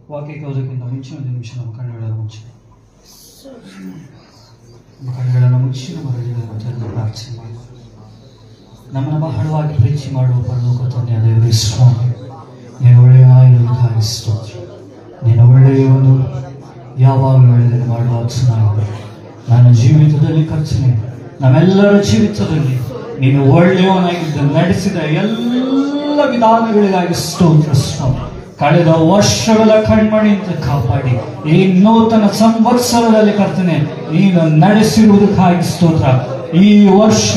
ವಾಕ್ಯಕ್ಕೆ ಹೋಗೋದಕ್ಕಿಂತ ಮುಂಚೆ ಒಂದು ನಿಮಿಷ ನಮ್ಮ ಕಣ್ಣುಗಳನ್ನು ಮುಚ್ಚಿ ನಮ್ಮ ಹೃದಯಗಳನ್ನು ತೆರೆದು ಪ್ರಾರ್ಥನೆ ಮಾಡಿ. ನಮ್ಮನ್ನು ಬಹಳವಾಗಿ ಪ್ರೀತಿ ಮಾಡುವ ಪರಲೋಕ ತಂದೆಯ ದೇವರೇ ಸ್ವಾಮಿ, ನೀನು ಒಳ್ಳೆಯ ಸ್ತೋತ್ರ. ನೀನು ಒಳ್ಳೆಯವನು, ಯಾವಾಗಲೂ ಒಳ್ಳೆಯದನ್ನು ಮಾಡುವ ಚೆನ್ನಾಗಿದೆ. ನನ್ನ ಜೀವಿತದಲ್ಲಿ ಕರ್ತನೆ, ನಮ್ಮೆಲ್ಲರ ಜೀವಿತದಲ್ಲಿ ನೀನು ಒಳ್ಳೆಯವನಾಗಿದ್ದ ನಡೆಸಿದ ಎಲ್ಲ ವಿಧಾನಗಳಿಗಾಗಿ ಸ್ತೋತ್ರ ಸ್ವಾಮಿ. ಕಳೆದ ವರ್ಷಗಳ ಕಣ್ಮಣಿಯಿಂದ ಕಾಪಾಡಿ ಈ ನೂತನ ಸಂವತ್ಸರದಲ್ಲಿ ಕರ್ತನೆ ನೀನು ನಡೆಸಿರುವುದಕ್ಕಾಗಿ ಸ್ತೋತ್ರ. ಈ ವರ್ಷ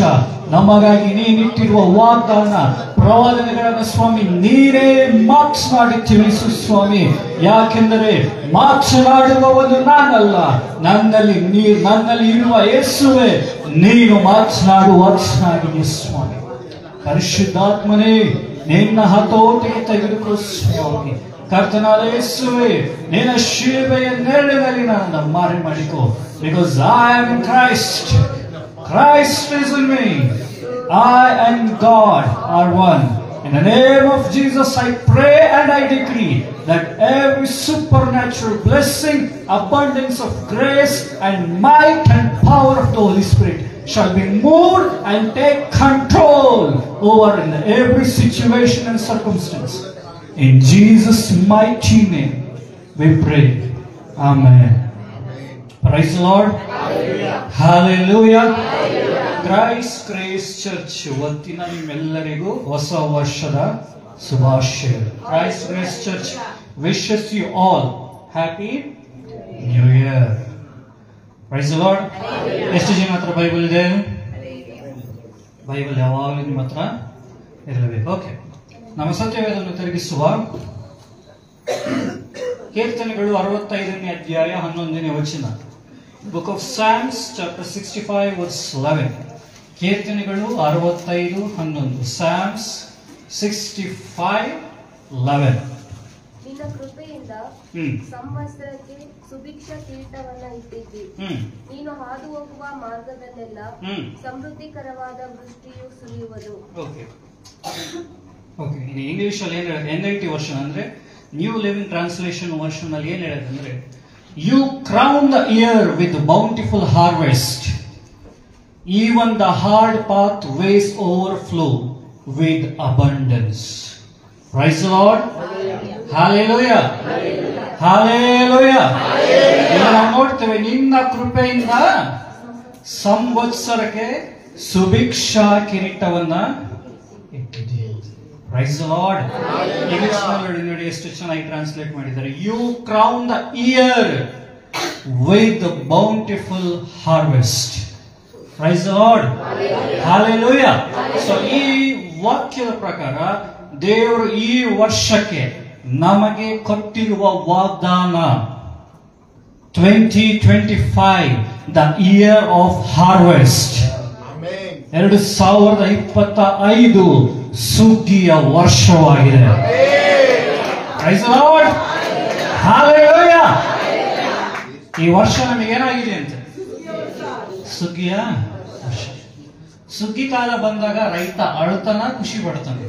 ನಮಗಾಗಿ ನೀನಿಟ್ಟಿರುವ ವಾಗ್ದಾನ ಪ್ರವಾದನೆಗಳನ್ನು ಸ್ವಾಮಿ ನೀನೇ ಮಾತನಾಡಿ ತಿಳಿಸು ಸ್ವಾಮಿ. ಯಾಕೆಂದರೆ ಮಾತನಾಡುವವನು ನಾನಲ್ಲ, ನನ್ನಲ್ಲಿ ಇರುವ ಯೇಸುವೆ ನೀನು ಮಾತನಾಡುವಾಗಿದೆ ಸ್ವಾಮಿ. ಪರಿಶುದ್ಧಾತ್ಮನೇ ನಿನ್ನ ಹತೋಟಿಗೆ ತೆಗೆದುಕೋ ಸ್ವಾಮಿ. ಕರ್ತನಾದ ಯೇಸುವೆ ನಿನ್ನ ಶಿಲುಬೆಯ ನೆರಳಿನಲ್ಲಿ ನನ್ನನ್ನು ಮಾರಿ ಮಾಡಿಕೋ. Because I am in Christ, Christ is in me. I and God are one. In the name of Jesus, I pray and I decree that every supernatural blessing, abundance of grace and might and power of the Holy Spirit shall be moved and take control over in every situation and circumstance. In Jesus' mighty name we pray. Amen. Praise the Lord. Hallelujah. Christ Grace Church ವತಿನ ನಿಮ್ಮೆಲ್ಲರಿಗೂ ಹೊಸ ವರ್ಷದ ಶುಭಾಶಯಗಳು. Christ Grace Church wishes you all happy new year. Praise the Lord. ಎಷ್ಟು ಜನ ಹತ್ರ Bible ಇದೆ? Bible ಯಾವಾಗಲೂ ನಿಮ್ಮ ಹತ್ರ ಇರಲೇಬೇಕು. ಓಕೆ, ನಮ್ಮ ಸತ್ಯವೇದವನ್ನು ತಿರುಗಿಸುವ ಕೀರ್ತನೆಗಳು 65ನೇ ಅಧ್ಯಾಯ 11ನೇ ವಚನ. Book of Psalms chapter 65 verse 11. ಕೀರ್ತನೆಗಳು 65:11. Psalms 65:11. ನಿನ್ನ ಕೃಪೆಯಿಂದ ಸಂವತ್ಸರಕ್ಕೆ ಸುಭಿಕ್ಷ ಕಿರೀಟವನ್ನ ಇಟ್ಟಿದ್ದಿ. ನೀನು ಹಾದು ಹೋಗುವ ಮಾರ್ಗದಲ್ಲೆಲ್ಲ ಸಮೃದ್ಧಿಕರವಾದ ವೃಷ್ಟಿಯು ಸುರಿಯುವುದು. ಓಕೆ, ಇಂಗ್ಲಿಷ್ ಅಲ್ಲಿ ಏನ್ ಹೇಳುತ್ತೆ? NIV ವರ್ಷನ್ ಅಂದ್ರೆ ನ್ಯೂ ಲಿವಿಂಗ್ ಟ್ರಾನ್ಸ್ಲೇಷನ್ ವರ್ಷನ್ ಅಲ್ಲಿ ಏನ್ ಹೇಳುತ್ತೆ ಅಂದ್ರೆ, You crown the year with bountiful harvest. Even the hard pathways overflow with abundance. Praise the Lord. Hallelujah. Hallelujah. ನಾವು ನೋಡ್ತೇವೆ, ನಿನ್ನ ಕೃಪೆಯಿಂದ ಸಂವತ್ಸರಕ್ಕೆ ಸುಭಿಕ್ಷಾ ಕಿರೀಟವನ್ನ ಇಟ್ಟಿದ್ದೀವಿ. Praise the Lord. ಇಂಗ್ಲಿಷ್ ನೋಡಿ ಎಷ್ಟು ಚೆನ್ನಾಗಿ ಟ್ರಾನ್ಸ್ಲೇಟ್ ಮಾಡಿದ್ದಾರೆ. You crown the year with the bountiful harvest. Praise the Lord. Hallelujah. So ಈ ವಾಕ್ಯದ ಪ್ರಕಾರ ದೇವರು ಈ ವರ್ಷಕ್ಕೆ ನಮಗೆ ಕೊಟ್ಟಿರುವ ವಾಗ್ದಾನ 2025 the year of harvest. 2025 ಸುಗ್ಗಿಯ ವರ್ಷವಾಗಿದೆ. Praise the Lord. Hallelujah. ಈ ವರ್ಷ ನಮಗೆ ಏನಾಗಿದೆ ಅಂತ? ಸುಗ್ಗಿಯ ವರ್ಷ. ಸುಗ್ಗಿ ಕಾಲ ಬಂದಾಗ ರೈತ ಅಳ್ತಾನ, ಖುಷಿ ಪಡ್ತಾನೆ.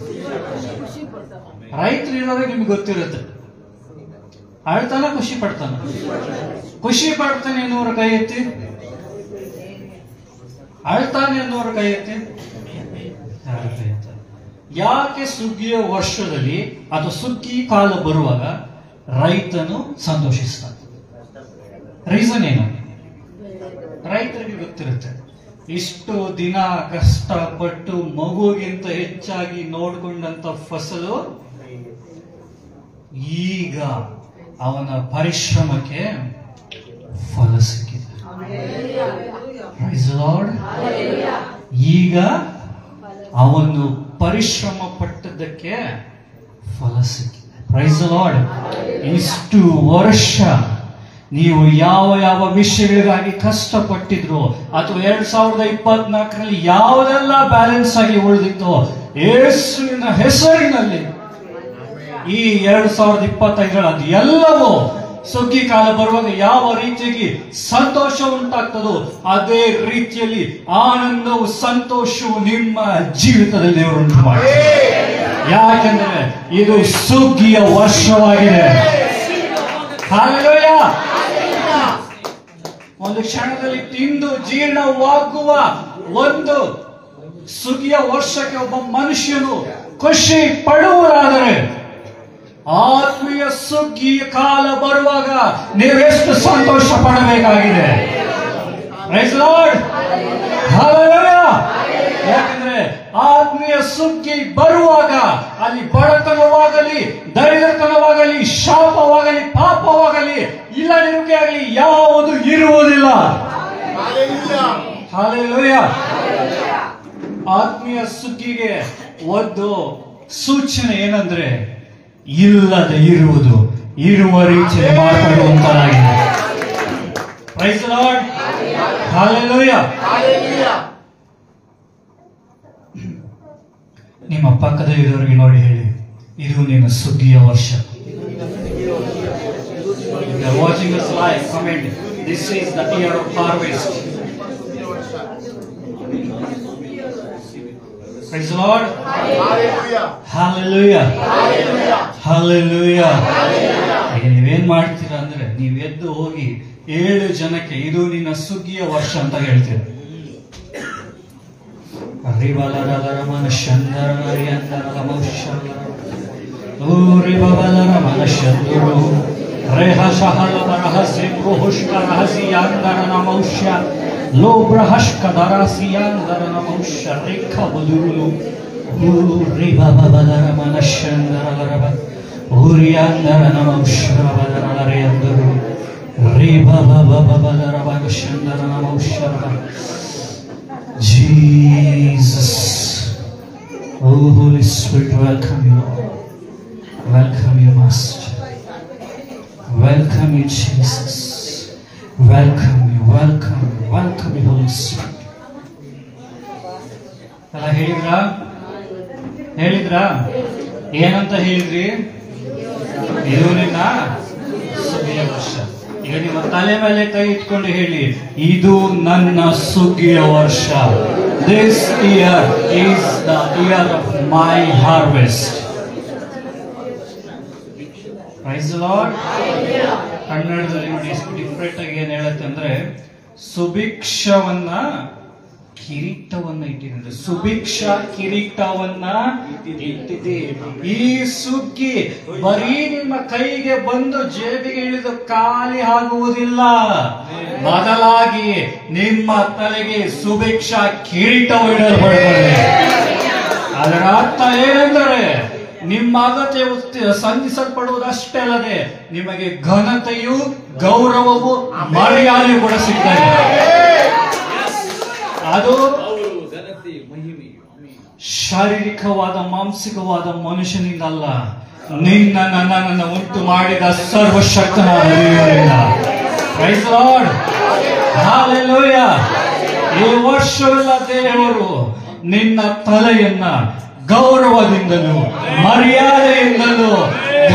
ರೈತರು ಇರೋದೇ ನಿಮ್ಗೆ ಗೊತ್ತಿರುತ್ತೆ. ಅಳ್ತಾನ, ಖುಷಿ ಪಡ್ತಾನ. ಖುಷಿ ಪಡ್ತಾನೆ ಎನ್ನುವರ ಕೈ ಎತ್ತಿ. ಅಳ್ತಾನೆ ಎನ್ನುವರ ಕೈ ಎತ್ತಿ. ಯಾಕೆ ಸುಗ್ಗಿಯ ವರ್ಷದಲ್ಲಿ ಅಥವಾ ಸುಗ್ಗಿ ಕಾಲ ಬರುವಾಗ ರೈತನು ಸಂತೋಷಿಸ್ತಾನೆ? ರೀಸನ್ ಏನು? ರೈತರಿಗೆ ಗೊತ್ತಿರುತ್ತೆ, ಇಷ್ಟು ದಿನ ಕಷ್ಟಪಟ್ಟು ಮಗುಗಿಂತ ಹೆಚ್ಚಾಗಿ ನೋಡ್ಕೊಂಡಂತ ಫಸಲು ಈಗ ಅವನ ಪರಿಶ್ರಮಕ್ಕೆ ಫಲ ಸಿಕ್ಕಿದೆ. Praise the Lord. ಈಗ ಅವನು ಪರಿಶ್ರಮ ಪಟ್ಟದ್ದಕ್ಕೆ ಫಲ ಸಿಕ್ಕಿದೆ. Praise the Lord. ಇಷ್ಟು ವರ್ಷ ನೀವು ಯಾವ ಯಾವ ವಿಷಯಗಳಿಗಾಗಿ ಕಷ್ಟಪಟ್ಟಿದ್ರು ಅಥವಾ 2024ರಲ್ಲಿ ಯಾವುದೆಲ್ಲ ಬ್ಯಾಲೆನ್ಸ್ ಆಗಿ ಉಳಿದಿತ್ತು, ಯೇಸುವಿನ ಹೆಸರಿನಲ್ಲಿ ಈ 2025 ಅದು ಎಲ್ಲವೂ ಸುಗ್ಗಿ ಕಾಲ ಬರುವಾಗ ಯಾವ ರೀತಿಯಾಗಿ ಸಂತೋಷ ಉಂಟಾಗ್ತದೋ ಅದೇ ರೀತಿಯಲ್ಲಿ ಆನಂದವು ಸಂತೋಷವು ನಿಮ್ಮ ಜೀವಿತದಲ್ಲಿ ದೇವರು ಉಂಟು ಮಾಡಿ. ಯಾಕೆಂದ್ರೆ ಇದು ಸುಗ್ಗಿಯ ವರ್ಷವಾಗಿದೆ. ಹಲ್ಲೆಲೂಯಾ. ಒಂದು ಕ್ಷಣದಲ್ಲಿ ತಿಂದು ಜೀರ್ಣವಾಗುವ ಒಂದು ಸುಗ್ಗಿಯ ವರ್ಷಕ್ಕೆ ಒಬ್ಬ ಮನುಷ್ಯನು ಖುಷಿ ಪಡುವುದಾದರೆ, ಆತ್ಮೀಯ ಸುಗ್ಗಿಯ ಕಾಲ ಬರುವಾಗ ನೀವೆಷ್ಟು ಸಂತೋಷ ಪಡಬೇಕಾಗಿದೆ. Praise the lord. ಹಲ್ಲೆಲೂಯಾ. ಯಾಕಂದ್ರೆ ಆತ್ಮೀಯ ಸುಗ್ಗಿ ಬರುವಾಗ ಅಲ್ಲಿ ಬಡತನವಾಗಲಿ, ದರಿದ್ರತನವಾಗಲಿ, ಶಾಪವಾಗಲಿ, ಪಾಪವಾಗಲಿ, ಇಲ್ಲದಿರುವಿಕೆ ಆಗಲಿ ಯಾವುದು ಇರುವುದಿಲ್ಲ. ಹಲ್ಲೆಲೂಯಾ. ಆತ್ಮೀಯ ಸುಗ್ಗಿಗೆ ಒಂದು ಸೂಚನೆ ಏನಂದ್ರೆ, ಇಲ್ಲದೆ ಇರುವುದು ಇರುವ ರೀತಿಯಲ್ಲಿ ಮಾರ್ಪಡುವಂತಾಗಿದೆ. Praise the lord. ಹಲ್ಲೆಲೂಯಾ. ನಿಮ್ಮ ಪಕ್ಕದಲ್ಲಿರೋರಿಗೆ ನೋಡಿ ಹೇಳಿ, ಇದು ನಿನ್ನ ಸುಗ್ಗಿಯ ವರ್ಷ. Watching this live, comment, this is the year of harvest. Praise the Lord. Hallelujah. Hallelujah. Hallelujah. ಈಗ ನೀವೇನ್ ಮಾಡ್ತೀರಾ ಅಂದ್ರೆ, ನೀವ್ ಎದ್ದು ಹೋಗಿ 7 ಜನಕ್ಕೆ ಇದು ನಿನ್ನ ಸುಗ್ಗಿಯ ವರ್ಷ ಅಂತ ಹೇಳ್ತೀರ. Lo brahashka darasiandara namusha rekha budulu uri baba badara manashandara laraba uri andara namusha badara larayanduru ri baba baba badara manashandara namusha. Jesus, oh Holy Spirit, welcome you, welcome you, Master, welcome you, Jesus, welcome you, welcome you, welcome you, Holy Spirit. ಅಲ್ಲ ಹೇಳಿದ್ರಾ ಏನಂತ ಹೇಳಿದ್ರಿ? ಇದು ನಿನ್ನ ಸುಗ್ಗಿಯ ವರ್ಷ. ಈಗ ನಿಮ್ಮ ತಲೆ ಮೇಲೆ ಕೈ ಇಟ್ಕೊಂಡು ಹೇಳಿ, ಇದು ನನ್ನ ಸುಗ್ಗಿಯ ವರ್ಷ. This year is the year of my harvest. Praise the lord. ಕನ್ನಡದಲ್ಲಿ ನೋಡಿ ಎಷ್ಟು ಡಿಫ್ರೆಂಟ್ ಆಗಿ ಏನ್ ಹೇಳುತ್ತೆ ಅಂದ್ರೆ, ಸುಭಿಕ್ಷವನ್ನ ಕಿರೀಟವನ್ನ ಇಟ್ಟಿದೆ. ಸುಭಿಕ್ಷ ಕಿರೀಟವನ್ನ ಇಟ್ಟಿದೆ. ಈ ಸುಗ್ಗಿ ಬರೀ ನಿಮ್ಮ ಕೈಗೆ ಬಂದು ಜೇಬಿಗೆ ಇಳಿದು ಖಾಲಿ ಆಗುವುದಿಲ್ಲ, ಬದಲಾಗಿ ನಿಮ್ಮ ತಲೆಗೆ ಸುಭಿಕ್ಷ ಕಿರೀಟವು ಇಡಲ್ಪಡುತ್ತದೆ. ಅದರ ಅರ್ಥ ಏನೆಂದರೆ, ನಿಮ್ಮ ಅಗತ್ಯ ಸಂಧಿಸಲ್ಪಡುವುದಷ್ಟೇ ಅಲ್ಲದೆ ನಿಮಗೆ ಘನತೆಯು, ಗೌರವವು, ಮರ್ಯಾದೆಯು ಕೂಡ ಸಿಗ್ತದೆ. ಅದು ಶಾರೀರಿಕವಾದ, ಮಾಂಸಿಕವಾದ ಮನುಷ್ಯನಿಂದಲ್ಲ, ನಿನ್ನ ನನ್ನನ್ನು ಉಂಟು ಮಾಡಿದ ಸರ್ವಶಕ್ತನಾದ ದೇವರಿಂದ. Praise the lord. ಹಲ್ಲೆಲೂಯಾ. ಈ ವರ್ಷವೆಲ್ಲ ದೇವರು ನಿನ್ನ ತಲೆಯನ್ನ ಗೌರವದಿಂದಲೂ, ಮರ್ಯಾದೆಯಿಂದಲೂ,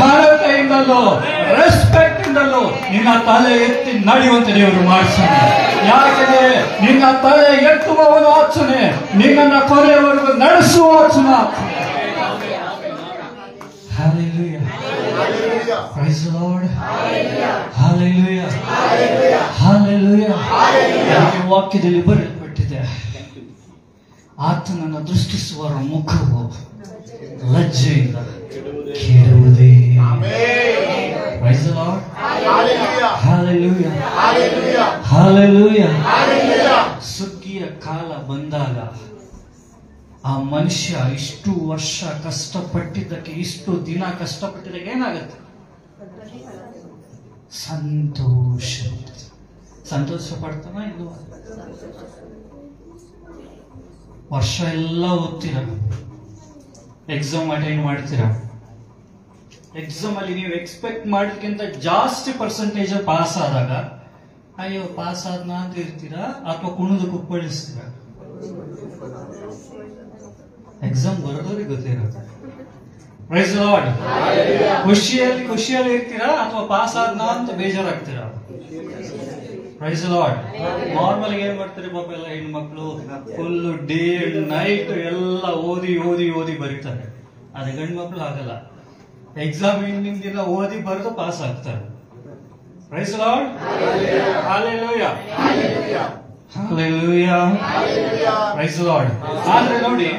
ಘನತೆಯಿಂದಲೂ, ರೆಸ್ಪೆಕ್ಟ್ ಇಂದಲೂ ನಿನ್ನ ತಲೆ ಎತ್ತಿ ನಡೆಯುವಂತೆ ದೇವರು ಮಾಡಿಸ್ತಾನೆ. ಯಾಕೆಂದ್ರೆ ನಿನ್ನ ತಲೆ ಎತ್ತುವವನು ಆಚನೆ, ನಿನ್ನನ್ನು ಕೊನೆಯವರೆಗೂ ನಡೆಸುವ ಆಚನೆ. Hallelujah. Praise the Lord. Hallelujah. Hallelujah. ವಾಕ್ಯದಲ್ಲಿ ಬರೆಯಲ್ಪಟ್ಟಿದೆ, ಆತನನ್ನು ದೃಷ್ಟಿಸುವವರ ಮುಖವು ಲಜ್ಜೆಯಿಂದ ಕೆಡುವುದೇ. Praise the Lord. Hallelujah. Hallelujah. ಸುಗ್ಗಿಯ ಕಾಲ ಬಂದಾಗ ಆ ಮನುಷ್ಯ ಇಷ್ಟು ವರ್ಷ ಕಷ್ಟಪಟ್ಟಿದ್ದಕ್ಕೆ, ಇಷ್ಟು ದಿನ ಕಷ್ಟಪಟ್ಟಿದ್ದಕ್ಕೆ ಏನಾಗುತ್ತೆ? ಸಂತೋಷ ಪಡ್ತಾನ ಇಲ್ವ? ವರ್ಷ ಎಲ್ಲ ಓದ್ತೀರ, ಎಕ್ಸಾಮ್ ಅಟೆಂಡ್ ಮಾಡ್ತೀರಾ. ಎಕ್ಸಾಮ್ ಅಲ್ಲಿ ನೀವು ಎಕ್ಸ್ಪೆಕ್ಟ್ ಮಾಡೋದಕ್ಕಿಂತ ಜಾಸ್ತಿ ಪರ್ಸೆಂಟೇಜ್ ಪಾಸ್ ಆದಾಗ ಅಯ್ಯೋ ಪಾಸ್ ಆದ್ನ ಅಂತ ಇರ್ತೀರಾ, ಅಥವಾ ಕುಣಿದು ಕುಪ್ಪಳಿಸ್ತೀರಾ? ಎಕ್ಸಾಮ್ ಬರೋದವ್ರಿಗೆ ಗೊತ್ತಿರುತ್ತೆ. Praise the Lord. ಖುಷಿಯಲ್ಲಿ ಇರ್ತೀರಾ, ಅಥವಾ ಪಾಸ್ ಆದ್ನ ಅಂತ ಬೇಜಾರಾಗ್ತೀರಾ? Praise the Lord. ನಾರ್ಮಲ್ ಏನ್ ಮಾಡ್ತಾರೆ ಪಾಪ ಎಲ್ಲ ಹೆಣ್ಮಕ್ಳು, ಫುಲ್ ಡೇ ನೈಟ್ ಎಲ್ಲ ಓದಿ ಓದಿ ಓದಿ ಬರೀತಾರೆ. ಅದೇ ಗಂಡು ಮಕ್ಕಳು ಆಗಲ್ಲ. ಎಕ್ಸಾಮ್ ಹಿಂದಿನ ದಿನ ಓದಿ ಬರೆದು ಪಾಸ್ ಆಗ್ತಾರೆ. Praise lord, hallelujah, hallelujah, praise lord. ಆದ್ರೆ ನೋಡಿ,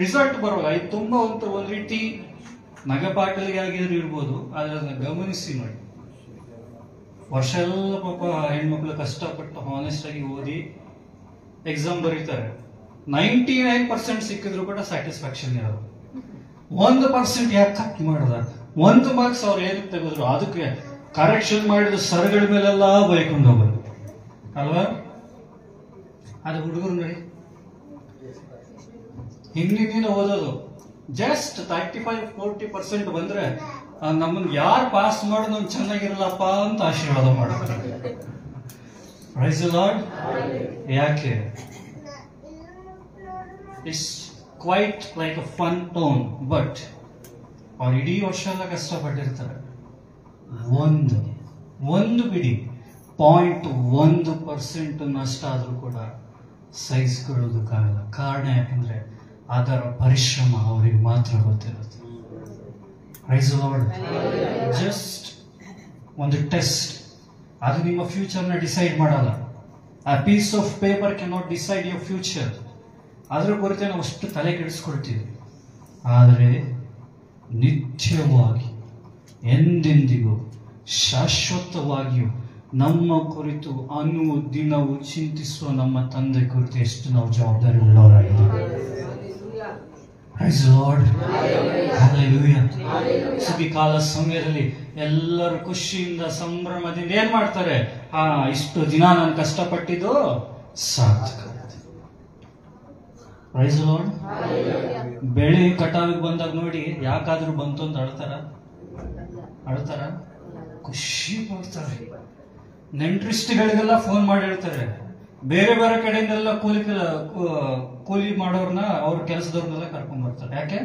ರಿಸಲ್ಟ್ ಬರುವಾಗ ಇದು ತುಂಬಾ ಒಂದ್ ರೀತಿ ನಗಪಾಟಲಿಗೆ ಆಗಿದ್ರು ಇರ್ಬೋದು. ಆದ್ರೆ ಅದನ್ನ ಗಮನಿಸಿ ನೋಡಿ, ವರ್ಷ ಎಲ್ಲ ಪಾಪ ಹೆಣ್ಮಕ್ಳು ಕಷ್ಟಪಟ್ಟು ಹಾನೆಸ್ಟ್ ಆಗಿ ಓದಿ ಎಕ್ಸಾಮ್ ಬರೀತಾರೆ. 99% ಸಿಕ್ಕಿದ್ರು ಕೂಡ ಸ್ಯಾಟಿಸ್ಫ್ಯಾಕ್ಷನ್ ಇರೋದು. 1% ಯಾಕೆ ಕಟ್ ಮಾಡದ, 1 ಮಾರ್ಕ್ಸ್ ಅವ್ರು ಏನಕ್ಕೆ ತೆಗೆದ್ರು ಅದಕ್ಕೆ ಕರೆಕ್ಷನ್ ಮಾಡಿದ ಸರ್ಗಳ ಮೇಲೆಲ್ಲ ಬೈಕೊಂಡು ಹೋಗೋದು ಅಲ್ವಾ? ಅದು ಹುಡುಗರು ನೋಡಿ, ಹಿಂದಿನ ಓದೋದು ಜಸ್ಟ್ 35-40% ಬಂದ್ರೆ ನಮ್ಮನ್ನ ಯಾರು ಪಾಸ್ ಮಾಡೋದು ನಮ್ಗೆ ಚೆನ್ನಾಗಿರಲ್ಲಪ್ಪ ಅಂತ ಆಶೀರ್ವಾದ ಮಾಡ್ತಾರೆ. Praise the Lord. ಯಾಕೆ? It's quite like a fun tone, but ಅವ್ರು ಇಡೀ ವರ್ಷ ಎಲ್ಲ ಕಷ್ಟಪಟ್ಟಿರ್ತಾರೆ. ಒಂದು ಬಿಡಿ 0.1% ನಷ್ಟ ಆದ್ರೂ ಕೂಡ ಸಹಿಸ್ಕೊಳ್ಳೋದಕ್ಕಾಗಲ್ಲ. ಕಾರಣ ಯಾಕಂದ್ರೆ ಅದರ ಪರಿಶ್ರಮ ಅವರಿಗೆ ಮಾತ್ರ ಗೊತ್ತಿರುತ್ತೆ. Praise the lord. ಜಸ್ಟ್ ಒಂದು ಟೆಸ್ಟ್, ಅದು ನಿಮ್ಮ ಫ್ಯೂಚರ್ನ ಡಿಸೈಡ್ ಮಾಡಲ್ಲ. ಆ piece of paper can not decide your future. ಅದ್ರ ಕುರಿತು ನಾವು ಅಷ್ಟು ತಲೆ ಕೆಡಿಸ್ಕೊಳ್ತೀವಿ. ಆದರೆ ನಿತ್ಯವಾಗಿ ಎಂದೆಂದಿಗೂ ಶಾಶ್ವತವಾಗಿಯೂ ನಮ್ಮ ಕುರಿತು ಅನುದಿನವೂ ಚಿಂತಿಸುವ ನಮ್ಮ ತಂದೆ ಕುರಿತು ಎಷ್ಟು ನಾವು ಜವಾಬ್ದಾರಿ ಉಳ್ಳವರಾಗಿದ್ದೇವೆ. Praise the lord, hallelujah. ಸುಗ್ಗಿ ಕಾಲ ಸಮಯದಲ್ಲಿ ಎಲ್ಲರೂ ಖುಷಿಯಿಂದ ಸಂಭ್ರಮದಿಂದ ಏನ್ ಮಾಡ್ತಾರೆ? ಇಷ್ಟು ದಿನ ನಾನು ಕಷ್ಟಪಟ್ಟಿದ್ದು ಸಾರ್ಥಕ. Praise the Lord. ಬೆಳೆ ಕಟಾವಿಗೆ ಬಂದಾಗ ನೋಡಿ, ಯಾಕಾದ್ರೂ ಬಂತು ಅಂತ ಅಳ್ತಾರ? ಖುಷಿ ಪಡ್ತಾರೆ. ನೆಂಟ್ರಿಸ್ಟ್ಗಳಿಗೆಲ್ಲ ಫೋನ್ ಮಾಡಿರ್ತಾರೆ. ಬೇರೆ ಬೇರೆ ಕಡೆಯಿಂದೆಲ್ಲ ಕೂಲಿ ಮಾಡೋರ್ನ, ಅವ್ರ ಕೆಲಸದವ್ರನ್ನೆಲ್ಲ ಕರ್ಕೊಂಡ್ ಬರ್ತಾರೆ. ಯಾಕೆ?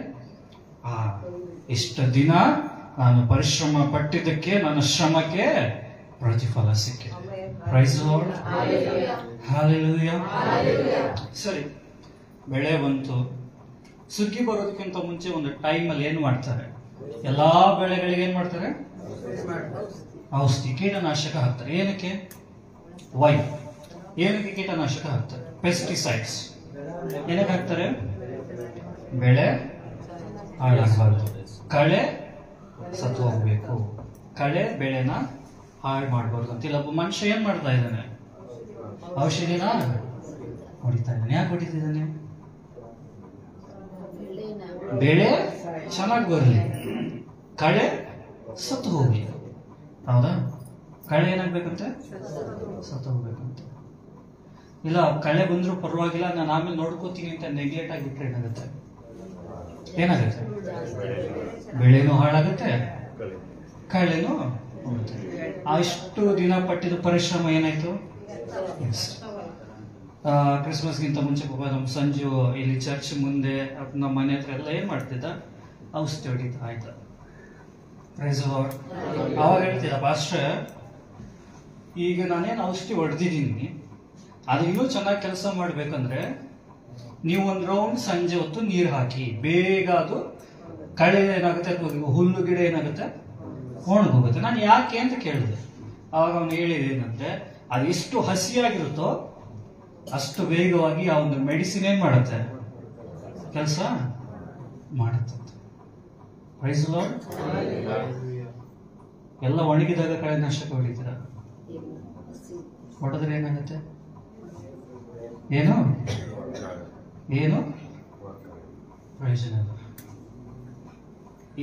ಇಷ್ಟು ದಿನ ನಾನು ಪರಿಶ್ರಮ ಪಟ್ಟಿದ್ದಕ್ಕೆ ನನ್ನ ಶ್ರಮಕ್ಕೆ ಪ್ರತಿಫಲ ಸಿಕ್ಕಿದೆ. Praise the lord, hallelujah. ಸರಿ, ಬೆಳೆ ಬಂತು. ಸುಗ್ಗಿ ಬರೋದಕ್ಕಿಂತ ಮುಂಚೆ ಒಂದು ಟೈಮ್ ಅಲ್ಲಿ ಏನ್ ಮಾಡ್ತಾರೆ? ಎಲ್ಲಾ ಬೆಳೆಗಳಿಗೆ ಏನ್ ಮಾಡ್ತಾರೆ? ಔಷಧಿ, ಕೀಟನಾಶಕ ಹಾಕ್ತಾರೆ. ಏನಕ್ಕೆ? ವೈ? ಏನಕ್ಕೆ ಕೀಟನಾಶಕ ಹಾಕ್ತಾರೆ? ಪೆಸ್ಟಿಸೈಡ್ಸ್. ಏನಕ್ಕೆ ಹಾಕ್ತಾರೆ? ಬೆಳೆ ಹಾಳಾಗಬಾರ್ದು, ಕಳೆ ಸತ್ತು ಹೋಗ್ಬೇಕು, ಕಳೆ ಬೆಳೆನ ಹಾಳು ಮಾಡಬಾರ್ದು ಅಂತ. ಇಲ್ಲ, ಒಬ್ಬ ಮನುಷ್ಯ ಏನ್ ಮಾಡ್ತಾ ಇದ್ದಾನೆ? ಔಷಧಿನ ಹೊಡಿತಾ ಇದ್ದಾನೆ. ಯಾಕೆ ಹೊಡಿತಿದ್ದಾನೆ? ಬೆಳೆ ಚೆನ್ನಾಗಿ ಬರಲಿ, ಕಳೆ ಸತ್ತು ಹೋಗ್ಲಿ. ಹೌದಾ? ಕಳೆ ಏನಾಗ್ಬೇಕಂತೆ? ಸತ್ತು ಹೋಗ್ಬೇಕಂತೆ. ಇಲ್ಲ, ಕಳೆ ಬಂದ್ರು ಪರವಾಗಿಲ್ಲ, ನಾನು ಆಮೇಲೆ ನೋಡ್ಕೋತೀನಿ ಅಂತ ನೆಗ್ಲೆಕ್ಟ್ ಆಗಿಬಿಟ್ರೆ ಏನಾಗುತ್ತೆ? ಬೆಳೆನೂ ಹಾಳಾಗುತ್ತೆ, ಕಳೆನೂ ಹೋಗುತ್ತೆ. ಅಷ್ಟು ದಿನ ಪಟ್ಟಿದ ಪರಿಶ್ರಮ ಏನಾಯ್ತು? ಕ್ರಿಸ್ಮಸ್ಗಿಂತ ಮುಂಚೆ ಪಾಪ ನಮ್ಮ ಸಂಜು ಇಲ್ಲಿ ಚರ್ಚ್ ಮುಂದೆ ನಮ್ಮ ಮನೆ ಹತ್ರ ಎಲ್ಲ ಏನ್ ಮಾಡ್ತಿದ್ದ? ಔಷಧಿ ಹೊಡಿತ. ಆಯ್ತಾ? Praise the Lord. ಅವಾಗ ಹೇಳ್ತಿದ್ದ, ಪಾಸ್ಟರ್, ಈಗ ನಾನೇನು ಔಷಧಿ ಹೊಡೆದಿದ್ದೀನಿ, ಅದು ಇನ್ನೂ ಚೆನ್ನಾಗಿ ಕೆಲಸ ಮಾಡ್ಬೇಕಂದ್ರೆ ನೀವು ಒಂದು ರೌಂಡ್ ಸಂಜೆ ಹೊತ್ತು ನೀರು ಹಾಕಿ, ಬೇಗ ಅದು ಕಳೆ ಏನಾಗುತ್ತೆ, ಹುಲ್ಲು ಗಿಡ ಏನಾಗುತ್ತೆ, ಒಣಗೋಗುತ್ತೆ. ನಾನು ಯಾಕೆ ಅಂತ ಕೇಳಿದೆ. ಅವಾಗ ಅವನು ಹೇಳಿದೇನಂದ್ರೆ, ಅದು ಎಷ್ಟು ಹಸಿಯಾಗಿರುತ್ತೋ ಅಷ್ಟು ವೇಗವಾಗಿ ಆ ಒಂದು ಮೆಡಿಸಿನ್ ಏನ್ ಮಾಡುತ್ತೆ? ಕೆಲಸ ಮಾಡುತ್ತೆ. Praise the Lord. ಎಲ್ಲ ಒಣಗಿದಾಗ ಕಳೆನಾಶಕ ಹೊಡಿತೀರ, ಹೊಡೆದ್ರೆ ಏನಾಗುತ್ತೆ? ಏನು ಪ್ರಯೋಜನ ಇಲ್ಲ.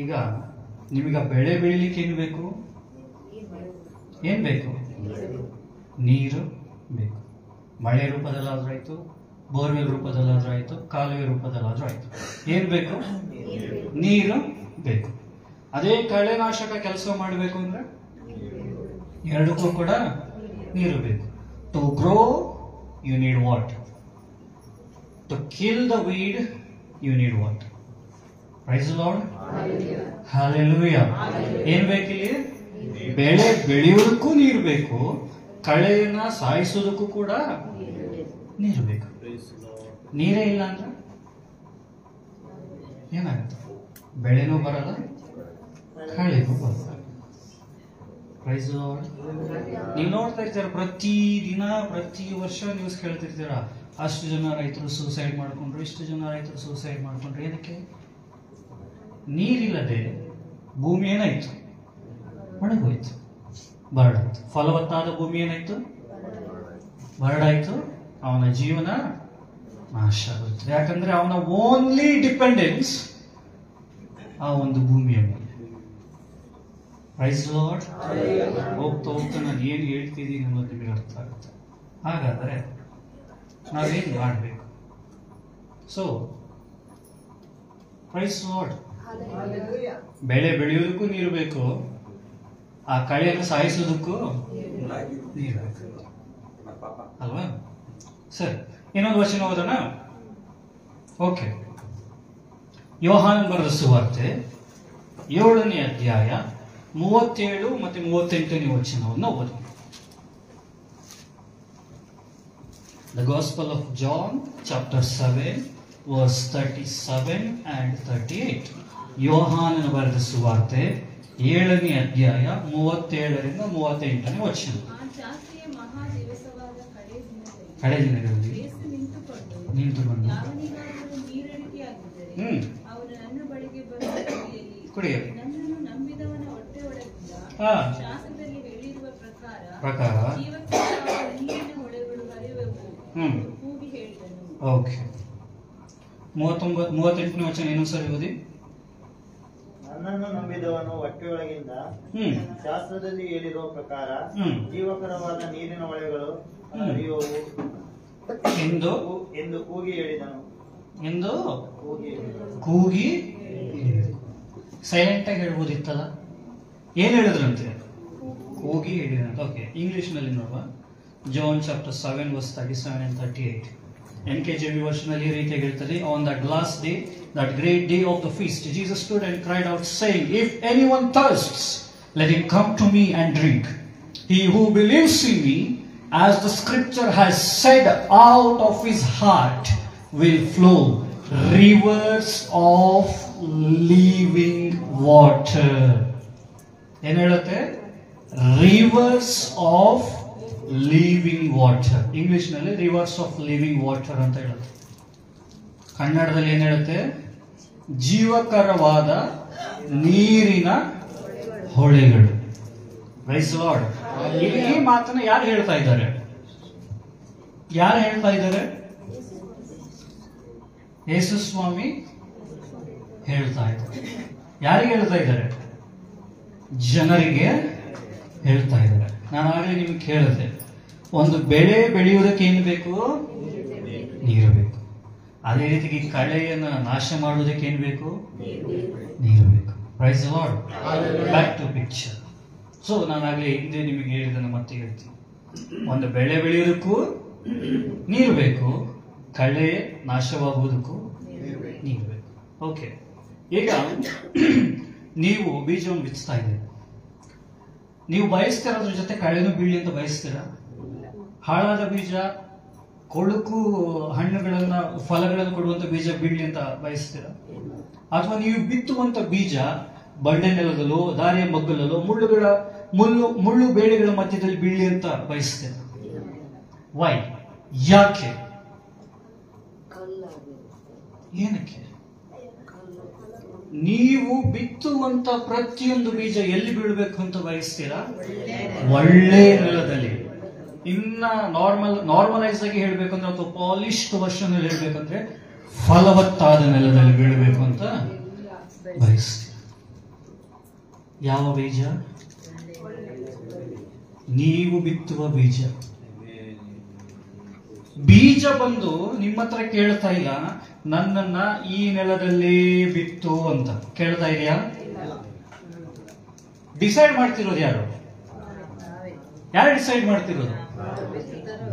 ಈಗ ನಿಮಗೆ ಬೆಳೆ ಬೆಳಿಲಿಕ್ಕೆ ಏನ್ ಬೇಕು? ನೀರು ಬೇಕು. ಮಳೆ ರೂಪದಲ್ಲಾದ್ರೂ ಆಯ್ತು, ಬೋರ್ವೆಲ್ ರೂಪದಲ್ಲಾದ್ರೂ ಆಯ್ತು, ಕಾಲುವೆ ರೂಪದಲ್ಲಾದ್ರೂ ಆಯ್ತು. ಏನ್ ಬೇಕು? ನೀರು ಬೇಕು. ಅದೇ ಕಳೆನಾಶಕ ಕೆಲಸ ಮಾಡಬೇಕು ಅಂದ್ರೆ ಎರಡಕ್ಕೂ ಕೂಡ ನೀರು ಬೇಕು. To grow you need what? To kill the weed you need what? Praise the lord, hallelujah. ಏನ್ ಬೇಕಿಲ್ಲಿ? ಬೆಳೆ ಬೆಳೆಯೋದಕ್ಕೂ ನೀರು ಬೇಕು, ಕಳೆನ ಸಾಯಿಸೋದಕ್ಕೂ ಕೂಡ ನೀರು ಬೇಕು. ನೀರೇ ಇಲ್ಲ ಅಂದ್ರೆ ಏನಾಗುತ್ತೆ? ಬೆಳೆನೂ ಬರಲ್ಲ, ಕಳೆನೂ ಬರಲ್ಲ. Praise Lord. ನೀವು ನೋಡ್ತಾ ಇರ್ತೀರ, ಪ್ರತಿ ವರ್ಷ ನ್ಯೂಸ್ ಕೇಳ್ತಿರ್ತೀರ, ಅಷ್ಟು ಜನ ರೈತರು ಸೂಸೈಡ್ ಮಾಡ್ಕೊಂಡ್ರು, ಇಷ್ಟು ಜನ ರೈತರು ಸೂಸೈಡ್ ಮಾಡ್ಕೊಂಡ್ರು. ಏನಕ್ಕೆ? ನೀರಿಲ್ಲದೆ ಭೂಮಿ ಏನಾಯ್ತು? ಒಣಗೋಯ್ತು, ಬರಡಾಯ್ತು. ಫಲವತ್ತಾದ ಭೂಮಿ ಏನಾಯ್ತು? ಬರಡಾಯ್ತು. ಅವನ ಜೀವನ ನಾಶ ಆಗುತ್ತೆ. ಯಾಕಂದ್ರೆ ಅವನ ಓನ್ಲಿ ಡಿಪೆಂಡೆನ್ಸ್ ಆ ಒಂದು ಭೂಮಿಯ ಮೇಲೆ. Praise Lord. ಹೋಗ್ತಾ ಹೋಗ್ತಾ ನಾನು ಏನು ಹೇಳ್ತಿದ್ದೀನಿ ಅನ್ನೋದು ನಿಮಗೆ ಅರ್ಥ ಆಗುತ್ತೆ. ಹಾಗಾದ್ರೆ ನಾವೇನು ಮಾಡಬೇಕು? So praise Lord. ಬೆಳೆ ಬೆಳೆಯೋದಕ್ಕೂ ನೀರು ಬೇಕು, ಆ ಕಳೆಯನ್ನು ಸಾಯಿಸೋದಕ್ಕೂ ನೀರು ಬೇಕು ಅಲ್ವಾ? ಸರಿ, ಇನ್ನೊಂದು ವಚನ ಓದೋಣ. ಓಕೆ, ಯೋಹಾನನ ಬರೆದ ಸುವಾರ್ತೆ 7ನೇ ಅಧ್ಯಾಯ 37 ಮತ್ತು 38ನೇ ವಚನವನ್ನು ಓದಿ. The Gospel of John, chapter 7, verse 37 and 38. ಯೋಹಾನನ ಬರೆದ ಸುವಾರ್ತೆ 7ನೇ ಅಧ್ಯಾಯ 37ರಿಂದ 38ನೇ ವಚನ. ಕಡೆ ದಿನಗಳಲ್ಲಿ ನಿಂತುಕೊಂಡು ಕುಡಿಯಲು ಪ್ರಕಾರ. ಓಕೆ, 38ನೇ ವಚನ ಏನು ಸರಿ ಓದಿ. ನನ್ನನ್ನು ನಂಬಿದವನು ಹೊಟ್ಟೆಯೊಳಗಿಂದ ಶಾಸ್ತ್ರದಲ್ಲಿ ಹೇಳಿರುವ ಪ್ರಕಾರ ಜೀವಕರವಾದ ನೀರಿನ ಹೊಳೆಗಳು ಹರಿಯುವವು ಎಂದು ಕೂಗಿ ಹೇಳಿದನು. ಎಂದು ಕೂಗಿ ಸೈಲೆಂಟ್ ಆಗಿ ಹೇಳ್ಬೋದಿತ್ತಲ್ಲ, ಏನ್ ಹೇಳಿದ್ರಂತೆ? ಕೂಗಿ ಹೇಳಿದ್ರಂತೆ. ಓಕೆ, ಇಂಗ್ಲಿಷ್ ನಲ್ಲಿ ನೋಡುವ. John chapter 7 verse 37 and 38. NKJV version ಅಲ್ಲಿ ಈ ರೀತಿಯಾಗಿ ಹೇಳ್ತದೆ. On that last day, that great day of the feast, Jesus stood and cried out, saying, If anyone thirsts, let him come to me and drink. He who believes in me, as the scripture has said, out of his heart will flow rivers of living water. ಏನು ಹೇಳುತ್ತೆ? Rivers of living water. English ನಲ್ಲಿ rivers of living water ಅಂತ ಹೇಳುತ್ತೆ. ಕನ್ನಡದಲ್ಲಿ ಏನ್ ಹೇಳುತ್ತೆ? ಜೀವಕರವಾದ ನೀರಿನ ಹೊಳೆಗಳು. Price lord. ಈ ಮಾತನ್ನ ಯಾರು ಹೇಳ್ತಾ ಇದ್ದಾರೆ? ಯಾರು ಹೇಳ್ತಾ ಇದ್ದಾರೆ? ಯೇಸು ಸ್ವಾಮಿ ಹೇಳ್ತಾ ಇದ್ದಾರೆ. ಯಾರಿಗೆ ಹೇಳ್ತಾ ಇದ್ದಾರೆ? ಜನರಿಗೆ ಹೇಳ್ತಾ ಇದ್ದಾರೆ. ನಾನು ಆಗಲೇ ನಿಮ್ಗೆ ಹೇಳಿದೆ, ಒಂದು ಬೆಳೆ ಬೆಳೆಯುವುದಕ್ಕೆ ಏನು ಬೇಕು? ನೀರು ಬೇಕು. ಅದೇ ರೀತಿ ಕಳೆಯನ್ನು ನಾಶ ಮಾಡುವುದಕ್ಕೆ ಏನು ಬೇಕು? ನೀರು ಬೇಕು. Praise Lord. Back to picture. So ನಾನಾಗಲೇ ಹಿಂದೆ ನಿಮಗೆ ಹೇಳಿದ್ದನ್ನು ಮತ್ತೆ ಹೇಳ್ತೀನಿ. ಒಂದು ಬೆಳೆ ಬೆಳೆಯುವುದಕ್ಕೂ ನೀರು ಬೇಕು, ಕಳೆ ನಾಶವಾಗುವುದಕ್ಕೂ ನೀರು ಬೇಕು. ಓಕೆ, ಈಗ ನೀವು ಬೀಜವನ್ನು ಬಿತ್ತಿಸ್ತಾ ಇದ್ದೀರಿ. ನೀವು ಬಯಸ್ತೀರ ಅದ್ರ ಜೊತೆ ಕಳೆನೂ ಬೀಳಿ ಅಂತ ಬಯಸ್ತೀರಾ? ಹಾಳಾದ ಬೀಜ, ಕೊಳುಕು ಹಣ್ಣುಗಳನ್ನ ಫಲಗಳನ್ನು ಕೊಡುವಂತ ಬೀಜ ಬೀಳಿ ಅಂತ ಬಯಸ್ತೀರಾ? ಅಥವಾ ನೀವು ಬಿತ್ತುವಂತ ಬೀಜ ಬಂಡೆ ನೆಲದಲ್ಲೋ ದಾರಿಯ ಮಗ್ಗಲಲ್ಲೋ ಮುಳ್ಳು ಬೇಳೆಗಳ ಮಧ್ಯದಲ್ಲಿ ಬೀಳಿ ಅಂತ ಬಯಸ್ತೀರಾ? ವೈ? ಯಾಕೆ? ಏನಕ್ಕೆ? ನೀವು ಬಿತ್ತುವಂತ ಪ್ರತಿಯೊಂದು ಬೀಜ ಎಲ್ಲಿ ಬೀಳಬೇಕು ಅಂತ ಬಯಸ್ತೀರಾ? ಒಳ್ಳೆ ನೆಲದಲ್ಲಿ. ಇನ್ನ ನಾರ್ಮಲೈಸ್ ಆಗಿ ಹೇಳ್ಬೇಕಂದ್ರೆ, ಅಥವಾ ಪಾಲಿಶ್ಡ್ ವರ್ಷನ್ ಹೇಳ್ಬೇಕಂದ್ರೆ, ಫಲವತ್ತಾದ ನೆಲದಲ್ಲಿ ಬೀಳಬೇಕು ಅಂತ ಬಯಸ್ತೀರ. ಯಾವ ಬೀಜ? ನೀವು ಬಿತ್ತುವ ಬೀಜ. ಬೀಜ ಬಂದು ನಿಮ್ಮ ಹತ್ರ ಕೇಳ್ತಾ ಇಲ್ಲ, ನನ್ನನ್ನ ಈ ನೆಲದಲ್ಲಿ ಬಿತ್ತು ಅಂತ ಕೇಳ್ತಾ ಇದೆಯಾ? ಡಿಸೈಡ್ ಮಾಡ್ತಿರೋದು ಯಾರು? ಯಾರು ಡಿಸೈಡ್ ಮಾಡ್ತಿರೋದು?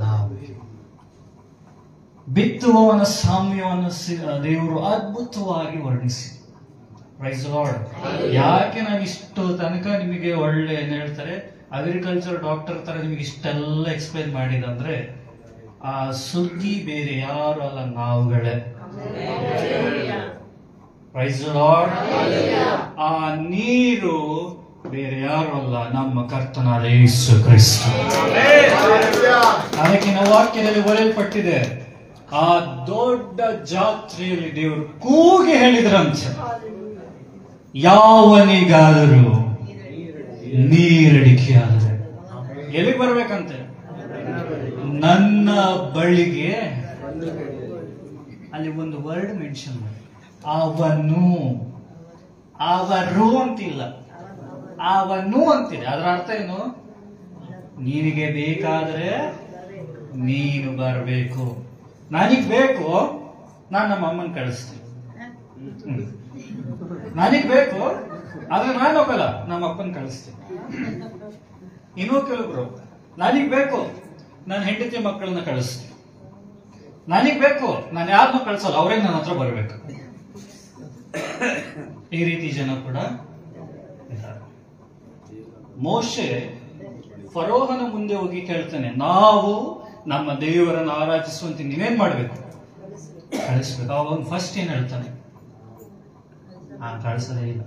ನಾವೇ. ಬಿತ್ತುವವನ ಸಾಮ್ಯವನ್ನು ದೇವರು ಅದ್ಭುತವಾಗಿ ವರ್ಣಿಸಿ. Price Lord. ಯಾಕೆ ನಾನು ಇಷ್ಟು ತನಕ ನಿಮಗೆ ಒಳ್ಳೆ ಏನ್ ಹೇಳ್ತಾರೆ, ಅಗ್ರಿಕಲ್ಚರ್ ಡಾಕ್ಟರ್ ತರ ನಿಮಗೆ ಇಷ್ಟೆಲ್ಲ ಎಕ್ಸ್ಪ್ಲೈನ್ ಮಾಡಿದಂದ್ರೆ, ಆ ಸುದ್ದಿ ಬೇರೆ ಯಾರು ಅಲ್ಲ, ನಾವುಗಳೇ. Price the lord. ಆ ನೀರು ಬೇರೆ ಯಾರು ಅಲ್ಲ, ನಮ್ಮ ಕರ್ತನಾದ ಯೇಸು ಕ್ರಿಸ್ತ. ಅದಕ್ಕೆ ನಾವು ವಾಕ್ಯದಲ್ಲಿ ಬರೆಯಲ್ಪಟ್ಟಿದೆ, ಆ ದೊಡ್ಡ ಜಾತ್ರೆಯಲ್ಲಿ ದೇವರು ಕೂಗಿ ಹೇಳಿದ್ರಂತೆ, ಯಾವನಿಗಾದರೂ ನೀರಡಿಕೆಯಾದರೆ ಎಲ್ಲಿಗೆ ಬರ್ಬೇಕಂತೆ? ನನ್ನ ಬಳಿಗೆ. ಅಲ್ಲಿ ಒಂದು ವರ್ಡ್ ಮೆನ್ಷನ್ ಮಾಡಿ, ಅವನು, ಅವರು ಅಂತಿಲ್ಲ, ಅವನು ಅಂತಿದೆ. ಅದರ ಅರ್ಥ ಏನು? ನಿನಗೆ ಬೇಕಾದ್ರೆ ನೀನು ಬರಬೇಕು. ನನಗ್ ಬೇಕು, ನಾನು ನಮ್ಮ ಅಮ್ಮನ ಕಳಿಸ್ತೀನಿ. ನನಗ್ ಬೇಕು, ಆದ್ರೆ ನಾನು ಹೋಗಲ್ಲ, ನಮ್ಮ ಅಪ್ಪನ ಕಳಿಸ್ತೀನಿ. ಇನ್ನೂ ಕೆಲವರು, ನನಗ್ ಬೇಕು, ನನ್ನ ಹೆಂಡತಿ ಮಕ್ಕಳನ್ನ ಕಳಿಸ್ತೀನಿ. ನನಗ್ ಬೇಕು, ನಾನು ಯಾರನ್ನೂ ಕಳಿಸಲ್ಲ, ಅವರೇ ನನ್ನ ಹತ್ರ ಬರಬೇಕು. ಈ ರೀತಿ ಜನ ಕೂಡ ಇದ್ದಾರೆ. ಮೋಶೆ ಫರೋಹನ ಮುಂದೆ ಹೋಗಿ ಕೇಳ್ತಾನೆ, ನಾವು ನಮ್ಮ ದೇವರನ್ನು ಆರಾಧಿಸುವಂತೆ ನೀವೇನ್ ಮಾಡ್ಬೇಕು? ಕಳಿಸ್ಬೇಕು. ಅವನು ಫಸ್ಟ್ ಏನ್ ಹೇಳ್ತಾನೆ? ಕಳಿಸೋದೇ ಇಲ್ಲ.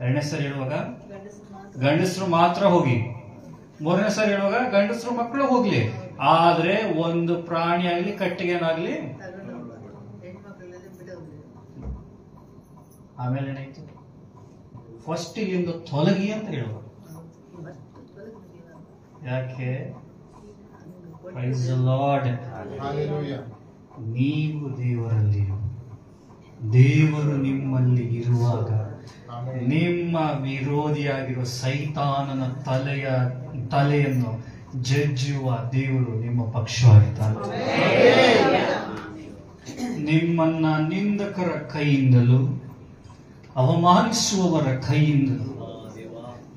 ಎರಡನೇ ಸರಿ ಹೇಳುವಾಗ ಗಂಡಸರು ಮಾತ್ರ ಹೋಗಿ, ಮೂರನೇ ಸರಿ ಹೇಳುವಾಗ ಗಂಡಸರು ಮಕ್ಕಳು ಹೋಗ್ಲಿ, ಆದ್ರೆ ಒಂದು ಪ್ರಾಣಿ ಆಗ್ಲಿ ಕಟ್ಟಿಗೆನಾಗ್ಲಿ. ಆಮೇಲೆ ಏನಾಯ್ತು? ಫಸ್ಟ್ ಇಲ್ಲಿಂದ ತೊಲಗಿ ಅಂತ ಹೇಳುವ. ಯಾಕೆ? Praise the Lord. ನೀವು ದೇವರಲ್ಲಿಯೂ ದೇವರು ನಿಮ್ಮಲ್ಲಿ ಇರುವಾಗ ನಿಮ್ಮ ವಿರೋಧಿಯಾಗಿರುವ ಸೈತಾನನ ತಲೆಯನ್ನು ಜಜ್ಜುವ ದೇವರು ನಿಮ್ಮ ಪಕ್ಷವಾಗಿದ್ದಾನೆ. ನಿಮ್ಮನ್ನ ನಿಂದಕರ ಕೈಯಿಂದಲೂ ಅವಮಾನಿಸುವವರ ಕೈಯಿಂದಲೂ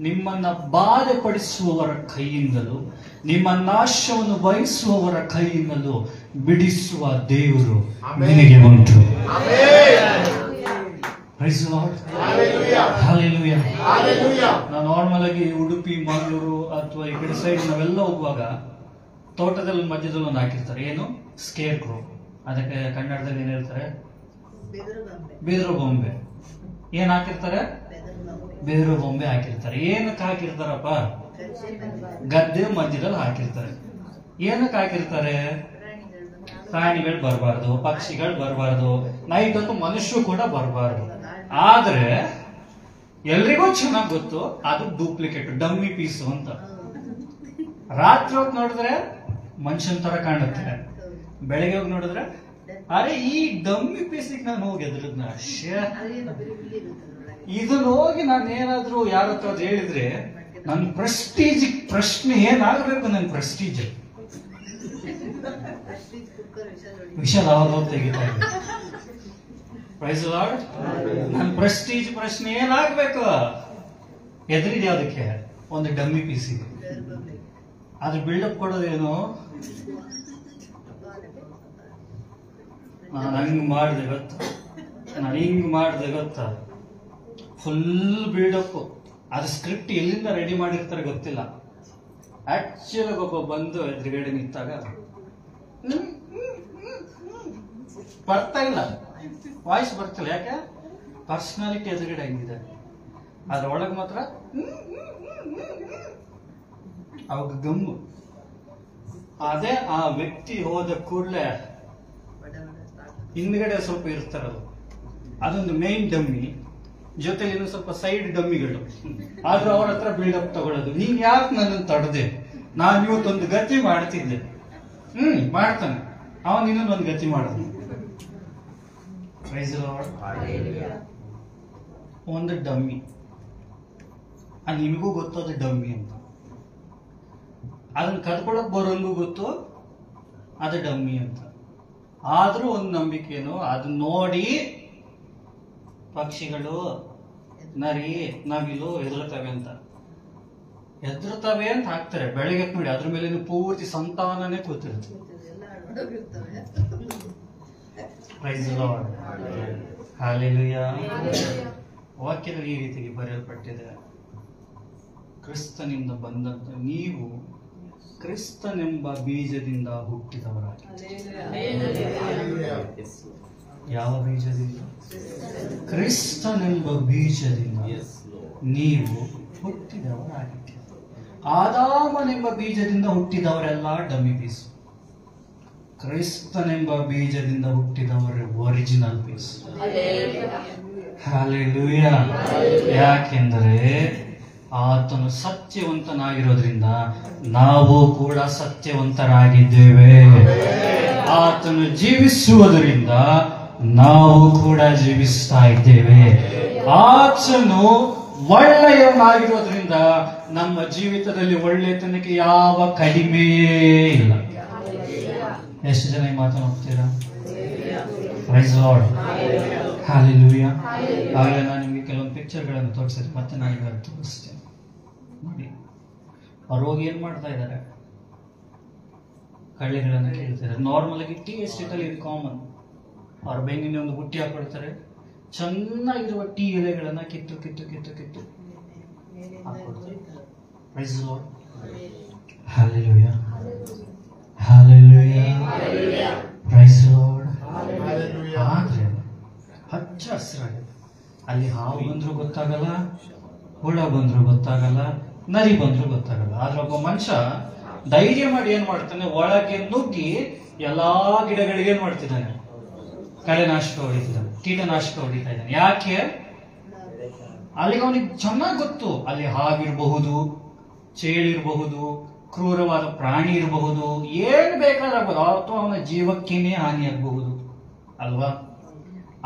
ನಿಮ್ಮನ್ನ ಬಾಧೆಪಡಿಸುವವರ ಕೈಯಿಂದಲೂ ನಿಮ್ಮ ನಾಶವನ್ನು ಬಯಸುವವರ ಕೈಯಿಂದಲೂ ಬಿಡಿಸುವ ದೇವರು ನಿನಗೆ ಉಂಟು. Praise the lord. ಹಲ್ಲೆಲೂಯಾ. ನಾವು ನಾರ್ಮಲ್ ಆಗಿ ಉಡುಪಿ, ಮಂಗಳೂರು ಅಥವಾ ಈ ಕಡೆ ಸೈಡ್ ನಾವೆಲ್ಲ ಹೋಗುವಾಗ ತೋಟದಲ್ಲಿ ಮಧ್ಯದಲ್ಲಿ ಒಂದು ಹಾಕಿರ್ತಾರೆ, ಏನು? ಸ್ಕೇರ್ ಕ್ರೋ. ಅದಕ್ಕೆ ಕನ್ನಡದಲ್ಲಿ ಏನ್ ಹೇಳ್ತಾರೆ? ಬೆದರು ಬೊಂಬೆ. ಏನ್ ಹಾಕಿರ್ತಾರೆ? ಬೆದರು ಬೊಂಬೆ ಹಾಕಿರ್ತಾರೆ. ಏನಕ್ಕೆ ಹಾಕಿರ್ತಾರಪ್ಪ? ಗದ್ದೆ ಮಧ್ಯದಲ್ಲಿ ಹಾಕಿರ್ತಾರೆ. ಏನಕ್ಕೆ ಹಾಕಿರ್ತಾರೆ? ಪ್ರಾಣಿಗಳು ಬರಬಾರ್ದು, ಪಕ್ಷಿಗಳು ಬರಬಾರ್ದು, ನೈಟ್ ಹೊತ್ತು ಮನುಷ್ಯರು ಕೂಡ ಬರಬಾರ್ದು. ಆದ್ರೆ ಎಲ್ರಿಗೂ ಚೆನ್ನಾಗಿ ಗೊತ್ತು ಅದು ಡೂಪ್ಲಿಕೇಟ್, ಡಮ್ಮಿ ಪೀಸು ಅಂತ. ರಾತ್ರಿ ಹೊತ್ತು ನೋಡಿದ್ರೆ ಮನುಷ್ಯನ ತರ ಕಾಣುತ್ತೆ, ಬೆಳಗ್ಗೆ ಹೋಗಿ ನೋಡಿದ್ರೆ ಅರೆ ಈ ಡಮ್ಮಿ ಪೀಸಿಗೆ ನಾನು ಹೋಗಿ ಎದ್ರದ್ನ. ಇದನ್ನ ಹೋಗಿ ನಾನು ಏನಾದ್ರೂ ಯಾರ ಹತ್ರ ಹೇಳಿದ್ರೆ ನನ್ನ ಪ್ರೆಸ್ಟೀಜ್ ಪ್ರಶ್ನೆ ಏನಾಗಬೇಕು? ನನ್ನ ಪ್ರೆಸ್ಟೀಜ್ ವಿಷಯ ಯಾವಾಗ ತೆಗಿತಾ ಇದೆ. Praise the Lord. ನನ್ನ ಪ್ರೆಸ್ಟೀಜ್ ಪ್ರಶ್ನೆ ಏನಾಗ್ಬೇಕು? ಎದ್ರಿದೆ ಅದಕ್ಕೆ ಒಂದು ಡಮ್ಮಿ ಪೀಸಿಗೆ. ಅದ್ರ ಬಿಲ್ಡಪ್ ಕೊಡೋದೇನು? ನಾನು ಹಂಗ್ ಮಾಡಿದೆ ಗೊತ್ತಾ, ನಾನು ಹಿಂಗ್ ಮಾಡಿದೆ ಗೊತ್ತಾ, ಫುಲ್ ಬಿಲ್ಡಪ್. ಅದು ಸ್ಕ್ರಿಪ್ಟ್ ಎಲ್ಲಿಂದ ರೆಡಿ ಮಾಡಿರ್ತಾರೆ ಗೊತ್ತಿಲ್ಲ. ಆಕ್ಚುಲಿ ಒಬ್ಬ ಬಂದು ಎದುರುಗಡೆ ನಿಂತಾಗ ಬರ್ತಾ ಇಲ್ಲ, ವಾಯ್ಸ್ ಬರ್ತಿಲ್ಲ. ಯಾಕೆ? ಪರ್ಸನಾಲಿಟಿ ಎದುರುಗಡೆ ಹಂಗಿದೆ. ಅದ್ರ ಒಳಗೆ ಮಾತ್ರ ಅವಾಗ ಗಮ್ಮು. ಅದೇ ಆ ವ್ಯಕ್ತಿ ಹೋದ ಕೂಡಲೇ ಹಿಂದ್ಗಡೆ ಸ್ವಲ್ಪ ಇರ್ತಾರಲ್ಲ, ಅದೊಂದು ಮೇನ್ ಡಮ್ಮಿ, ಜೊತೆಲಿ ಇನ್ನೊಂದು ಸ್ವಲ್ಪ ಸೈಡ್ ಡಮ್ಮಿಗಳು. ಆದ್ರೂ ಅವ್ರ ಹತ್ರ ಬಿಲ್ಡಪ್ ತಗೊಳ್ಳೋದು. ನೀನ್ ಯಾಕೆ ನನ್ನನ್ನು ತಡದೆ? ನಾನು ಇವತ್ತೊಂದು ಗತಿ ಮಾಡ್ತಿದ್ದೆ. ಮಾಡ್ತಾನೆ ಅವನ್, ಇನ್ನೊಂದು ಗತಿ ಮಾಡೋದು. Praise the Lord. ಒಂದು ಡಮ್ಮಿ, ನಿಮಗೂ ಗೊತ್ತು ಅದು ಡಮ್ಮಿ ಅಂತ. ಅದನ್ನ ಕದ್ಕೊಳಕ್ ಬರೋಂಗೂ ಗೊತ್ತು ಅದು ಡಮ್ಮಿ ಅಂತ. ಆದ್ರೂ ಒಂದು ನಂಬಿಕೆನು, ಅದು ನೋಡಿ ಪಕ್ಷಿಗಳು, ನರಿ, ನವಿಲು ಹೆದರ್ತವೆ ಅಂತ ಹಾಕ್ತಾರೆ. ಬೆಳಗ್ಗೆ ನೋಡಿ ಅದ್ರ ಮೇಲೆ ಪೂರ್ತಿ ಸಂತಾನನೇ ಕೂತಿರುತ್ತೆ. Praise the lord. ಹಲ್ಲೆಲೂಯಾ. ವಾಕ್ಯದಲ್ಲಿ ಈ ರೀತಿಗೆ ಬರೆಯಲ್ಪಟ್ಟಿದೆ, ಕ್ರಿಸ್ತನಿಂದ ಬಂದಂತ ನೀವು ಕ್ರಿಸ್ತನೆಂಬ ಬೀಜದಿಂದ ಹುಟ್ಟಿದವರಾಗಿ. ಯಾವ ಬೀಜದಿಂದ? ಕ್ರಿಸ್ತನೆಂಬ ಬೀಜದಿಂದ ನೀವು ಹುಟ್ಟಿದವರಾಗಿದ್ದೀರಿ. ಆದಾಮನೆಂಬ ಬೀಜದಿಂದ ಹುಟ್ಟಿದವರೆಲ್ಲ ಡಮ್ಮಿ ಪೀಸ್. ಕ್ರಿಸ್ತನೆಂಬ ಬೀಜದಿಂದ ಹುಟ್ಟಿದವರೇ ಒರಿಜಿನಲ್ ಪೀಸ್. ಹಲ್ಲೆಲೂಯಾ. ಯಾಕೆಂದರೆ ಆತನು ಸತ್ಯವಂತನಾಗಿರೋದ್ರಿಂದ ನಾವು ಕೂಡ ಸತ್ಯವಂತರಾಗಿದ್ದೇವೆ. ಆತನು ಜೀವಿಸುವುದರಿಂದ ನಾವು ಕೂಡ ಜೀವಿಸ್ತಾ ಇದ್ದೇವೆ. ಆತನು ಒಳ್ಳೆಯವನಾಗಿರೋದ್ರಿಂದ ನಮ್ಮ ಜೀವಿತದಲ್ಲಿ ಒಳ್ಳೆತನಕ್ಕೆ ಯಾವ ಕಡಿಮೆಯೇ ಇಲ್ಲ. ಎಷ್ಟು ಜನ ಈ ಮಾತನ್ನು ಹೋಗ್ತೀರಾ? Praise lord. ಹಲ್ಲೆಲೂಯಾ. ಆಗಲೇ ನಾನು ನಿಮಗೆ ಕೆಲವೊಂದು ಪಿಕ್ಚರ್ಗಳನ್ನು ತೋರಿಸಿದ್ರೆ ಮತ್ತೆ ನಾನು ಇವಾಗ ತೋರಿಸ್ತೇನೆ ನೋಡಿ. ಅವ್ರು ಹೋಗಿ ಏನ್ ಮಾಡ್ತಾ ಇದ್ದಾರೆ? ಕಳ್ಳಿಗಳನ್ನು ಕೇಳ್ತಿದ್ದಾರೆ. ನಾರ್ಮಲ್ ಆಗಿ ಟೀ ಎಸ್ಟೇಟ್ ಅಲ್ಲಿ ಇದು ಕಾಮನ್. ಅವ್ರ ಬೆನ್ನಿನ ಒಂದು ಬುಟ್ಟಿ ಹಾಕೊಳ್ತಾರೆ, ಚೆನ್ನಾಗಿರುವ ಟೀ ಎಲೆಗಳನ್ನ ಕಿತ್ತು ಕಿತ್ತು ಕಿತ್ತು ಕಿತ್ತು ಹಾಕೊಳ್ತಾರೆ. Praise lord. Hallelujah. Hallelujah. Praise lord. ಆದ್ರೆ ಹಚ್ಚ ಹಸಿರಾಗಿದೆ. ಅಲ್ಲಿ ಹಾವು ಬಂದ್ರು ಗೊತ್ತಾಗಲ್ಲ, ಹುಳ ಬಂದ್ರು ಗೊತ್ತಾಗಲ್ಲ, ನರಿ ಬಂದ್ರು ಗೊತ್ತಾಗಲ್ಲ. ಆದ್ರೆ ಒಬ್ಬ ಮನುಷ್ಯ ಧೈರ್ಯ ಮಾಡಿ ಏನ್ ಮಾಡ್ತಾನೆ? ಒಳಗೆ ನುಗ್ಗಿ ಎಲ್ಲಾ ಗಿಡಗಳಿಗೆ ಏನ್ ಮಾಡ್ತಿದ್ದಾನೆ? ಕಳೆನಾಶಕ ಹೊಡಿತಿದ್ದಾನೆ, ಕೀಟನಾಶಕ ಹೊಡಿತಾ ಇದ್ದಾನೆ. ಯಾಕೆ? ಅಲ್ಲಿಗೆ ಅವನಿಗೆ ಚೆನ್ನಾಗಿ ಗೊತ್ತು, ಅಲ್ಲಿ ಹಾವಿರಬಹುದು, ಚೇಳಿರಬಹುದು, ಕ್ರೂರವಾದ ಪ್ರಾಣಿ ಇರಬಹುದು, ಏನ್ ಬೇಕಾದ್ರಾಗಬಹುದು, ಅಥವಾ ಅವನ ಜೀವಕ್ಕೇನೆ ಹಾನಿ ಆಗಬಹುದು ಅಲ್ವಾ?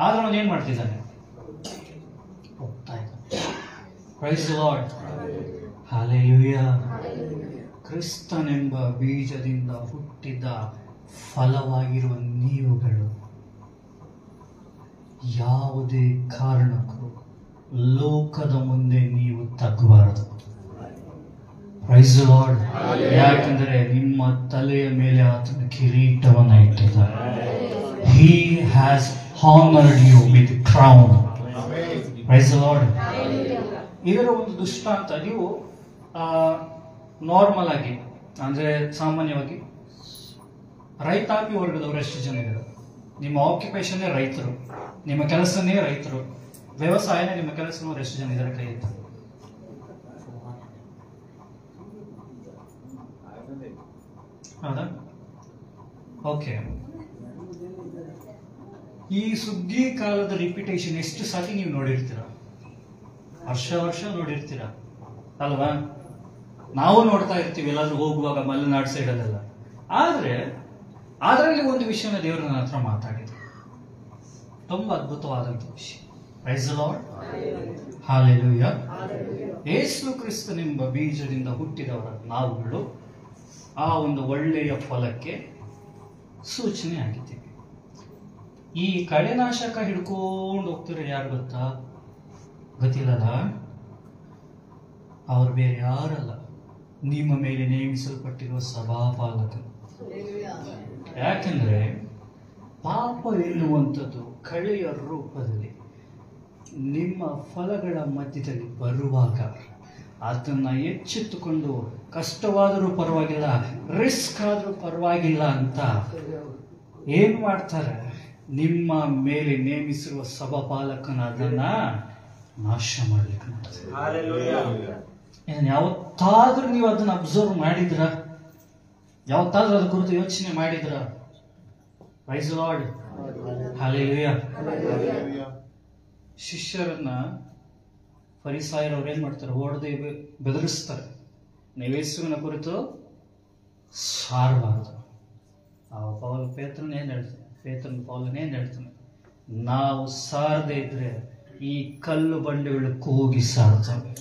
ಆದ್ರೆ ಅವನು ಏನ್ ಮಾಡ್ತಿದ್ದಾನೆ? ಹೋಗ್ತಾ ಇದ್ದಾನೆ. Price lord. ಹಲ್ಲೆಲೂಯಾ. ಕ್ರಿಸ್ತನೆಂಬ ಬೀಜದಿಂದ ಹುಟ್ಟಿದ ಫಲವಾಗಿರುವ ನೀವುಗಳು ಯಾವುದೇ ಕಾರಣಕ್ಕೂ ಲೋಕದ ಮುಂದೆ ನೀವು ತಗ್ಗಬಾರದು. Price lord. ಯಾಕೆಂದರೆ ನಿಮ್ಮ ತಲೆಯ ಮೇಲೆ ಆತನ ಕಿರೀಟವನ್ನು ಇಟ್ಟಿದ್ದಾನೆ. He has honored you with crown. Praise the Lord. ಇದರ ಒಂದು ದೃಷ್ಟಾಂತ ನೀವು ನಾರ್ಮಲ್ ಆಗಿ ಅಂದ್ರೆ ಸಾಮಾನ್ಯವಾಗಿ ರೈತಾಪಿ ವರ್ಗದವರು ಎಷ್ಟು ಜನ ಇದ್ದಾರೆ? ನಿಮ್ಮ ಆಕ್ಯುಪೇಷನ್ನೇ ರೈತರು, ನಿಮ್ಮ ಕೆಲಸನೇ ರೈತರು, ವ್ಯವಸಾಯನೇ ನಿಮ್ಮ ಕೆಲಸನವರು ಎಷ್ಟು ಜನ ಇದ್ದಾರೆ? ಕೈ ಎತ್ತಿ. ಹೌದಾ? ಓಕೆ. ಈ ಸುಗ್ಗಿ ಕಾಲದ ರಿಪಿಟೇಷನ್ ಎಷ್ಟು ಸಾರಿ ನೀವು ನೋಡಿರ್ತೀರ? ವರ್ಷ ನೋಡಿರ್ತೀರ ಅಲ್ವಾ? ನಾವು ನೋಡ್ತಾ ಇರ್ತೀವಿ ಎಲ್ಲಾದ್ರೂ ಹೋಗುವಾಗ ಮಲೆನಾಡು ಸೈಡಲ್ಲೆಲ್ಲ. ಆದ್ರೆ ಅದರಲ್ಲಿ ಒಂದು ವಿಷಯನ ದೇವರು ನನ್ನ ಹತ್ರ ಮಾತಾಡಿದ್ರು, ತುಂಬಾ ಅದ್ಭುತವಾದಂತ ವಿಷಯ. Praise the lord. Hallelujah. Yesu ಕ್ರಿಸ್ತನೆಂಬ ಬೀಜದಿಂದ ಹುಟ್ಟಿದವರ ನಾವುಗಳು ಆ ಒಂದು ಒಳ್ಳೆಯ ಫಲಕ್ಕೆ ಸೂಚನೆ ಆಗಿದ್ದೀವಿ. ಈ ಕಳೆನಾಶಕ ಹಿಡ್ಕೊಂಡು ಹೋಗ್ತಿರೋ ಯಾರು ಗೊತ್ತಾ? ಗೊತ್ತಿಲ್ಲದ ಅವ್ರು ಬೇರೆ ಯಾರಲ್ಲ, ನಿಮ್ಮ ಮೇಲೆ ನೇಮಿಸಲ್ಪಟ್ಟಿರುವ ಸಭಾಪಾಲಕರು. ಯಾಕೆಂದ್ರೆ ಪಾಪ ಎನ್ನುವಂಥದ್ದು ಕಳೆಯ ರೂಪದಲ್ಲಿ ನಿಮ್ಮ ಫಲಗಳ ಮಧ್ಯದಲ್ಲಿ ಬರುವಾಗ ಅದನ್ನ ಎಚ್ಚೆತ್ತುಕೊಂಡು ಕಷ್ಟವಾದರೂ ಪರವಾಗಿಲ್ಲ, ರಿಸ್ಕ್ ಆದ್ರೂ ಪರವಾಗಿಲ್ಲ ಅಂತ ಏನ್ ಮಾಡ್ತಾರೆ? ನಿಮ್ಮ ಮೇಲೆ ನೇಮಿಸಿರುವ ಸಭಾಪಾಲಕನ ಅದನ್ನ ನಾಶ ಮಾಡ್ಲಿಕ್ಕೆ ಮಾಡ್ತಾರೆ. ಇದನ್ನ ಯಾವತ್ತಾದ್ರೂ ನೀವು ಅದನ್ನ ಅಬ್ಸರ್ವ್ ಮಾಡಿದ್ರ? ಯಾವತ್ತಾದ್ರೂ ಅದ್ರ ಕುರಿತು ಯೋಚನೆ ಮಾಡಿದ್ರ? Praise the lord. ಹಲ್ಲೆಲೂಯಾ. ಶಿಷ್ಯರನ್ನ ಫರಿಸಾಯರವ್ರು ಏನ್ ಮಾಡ್ತಾರೆ? ಹೊಡೆದು ಬೆದರಿಸ್ತಾರೆ. ನೀವು ಯೇಸುವಿನ ಕುರಿತು ಸಾರಬಾರದು. ಪೇತ್ರನೇ ಏನ್ ಹೇಳ್ತಾನೆ? ನಾವು ಸಾರದೆ ಇದ್ರೆ ಈ ಕಲ್ಲು ಬಂಡೆಗಳು ಕೂಗಿ ಸಾರ್ತವೆ.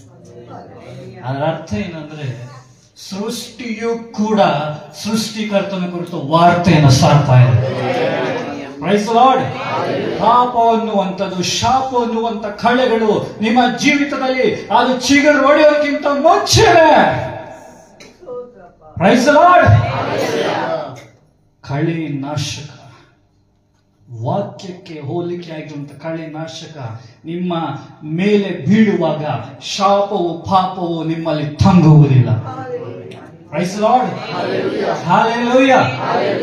ಅದರ ಅರ್ಥ ಏನಂದ್ರೆ ಸೃಷ್ಟಿಯು ಕೂಡ ಸೃಷ್ಟಿಕರ್ತನ ಕುರಿತು ವಾರ್ತೆಯನ್ನು ಸಾರ್ತಾ ಇದೆ. Praise the Lord. ಪಾಪ ಅನ್ನುವಂಥದ್ದು, ಶಾಪ ಅನ್ನುವಂಥ ಕಳೆಗಳು ನಿಮ್ಮ ಜೀವಿತದಲ್ಲಿ ಅದು ಚಿಗುರು ಹೊಡೆಯೋದಕ್ಕಿಂತ ಮುಂಚೆನೆ, ಪ್ರೈಸ್ ದಿ ಲಾರ್ಡ್, ಕಳೆ ನಾಶಕ, ವಾಕ್ಯಕ್ಕೆ ಹೋಲಿಕೆ ಆಗಿರುವಂತ ಕಳೆ ನಾಶಕ ನಿಮ್ಮ ಮೇಲೆ ಬೀಳುವಾಗ ಶಾಪವು ಪಾಪವು ನಿಮ್ಮಲ್ಲಿ ತಂಗುವುದಿಲ್ಲ. Praise lord. Hallelujah,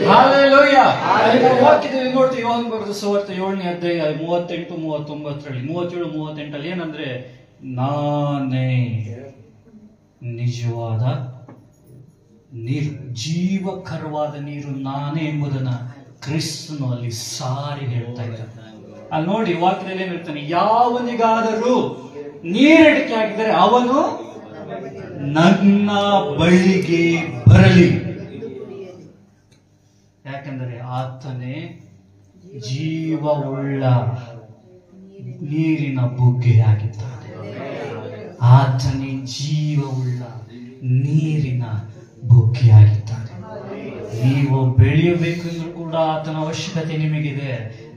hallelujah. ಅಲ್ಲಿ ನಾವು ವಾಕ್ಯದಲ್ಲಿ ನೋಡ್ತೀವಿ, ಯೋಹಾನ ಬರೆದ ಸುವಾರ್ತೆ 7ನೇ ಅಧ್ಯಾಯ 38, 39, 37, 38 ಏನಂದ್ರೆ, ನಾನೇ ನಿಜವಾದ ನೀರು, ಜೀವಕರವಾದ ನೀರು ನಾನೇ ಎಂಬುದನ್ನ ಕ್ರಿಸ್ತನು ಅಲ್ಲಿ ಸಾರಿ ಹೇಳ್ತಾ ಇದ್ದಾನೆ. ಅಲ್ಲಿ ನೋಡಿ ವಾಕ್ಯದಲ್ಲಿ ಏನಿರ್ತಾನೆ, ಯಾವನಿಗಾದರೂ ನೀರಿಡಿಕೆ ಆಗಿದ್ದರೆ ಅವನು ನನ್ನ ಬಳಿಗೆ ಬರಲಿ, ಯಾಕೆಂದರೆ ಆತನೇ ಜೀವವುಳ್ಳ ನೀರಿನ ಬುಗ್ಗೆಯಾಗಿದ್ದಾನೆ. ಆತನೇ ಜೀವವುಳ್ಳ ನೀರಿನ ಬುಗ್ಗೆಯಾಗಿದ್ದಾನೆ. ನೀವು ಬೆಳೆಯಬೇಕೆಂದ್ರೂ ಕೂಡ ಆತನ ಅವಶ್ಯಕತೆ ನಿಮಗಿದೆ.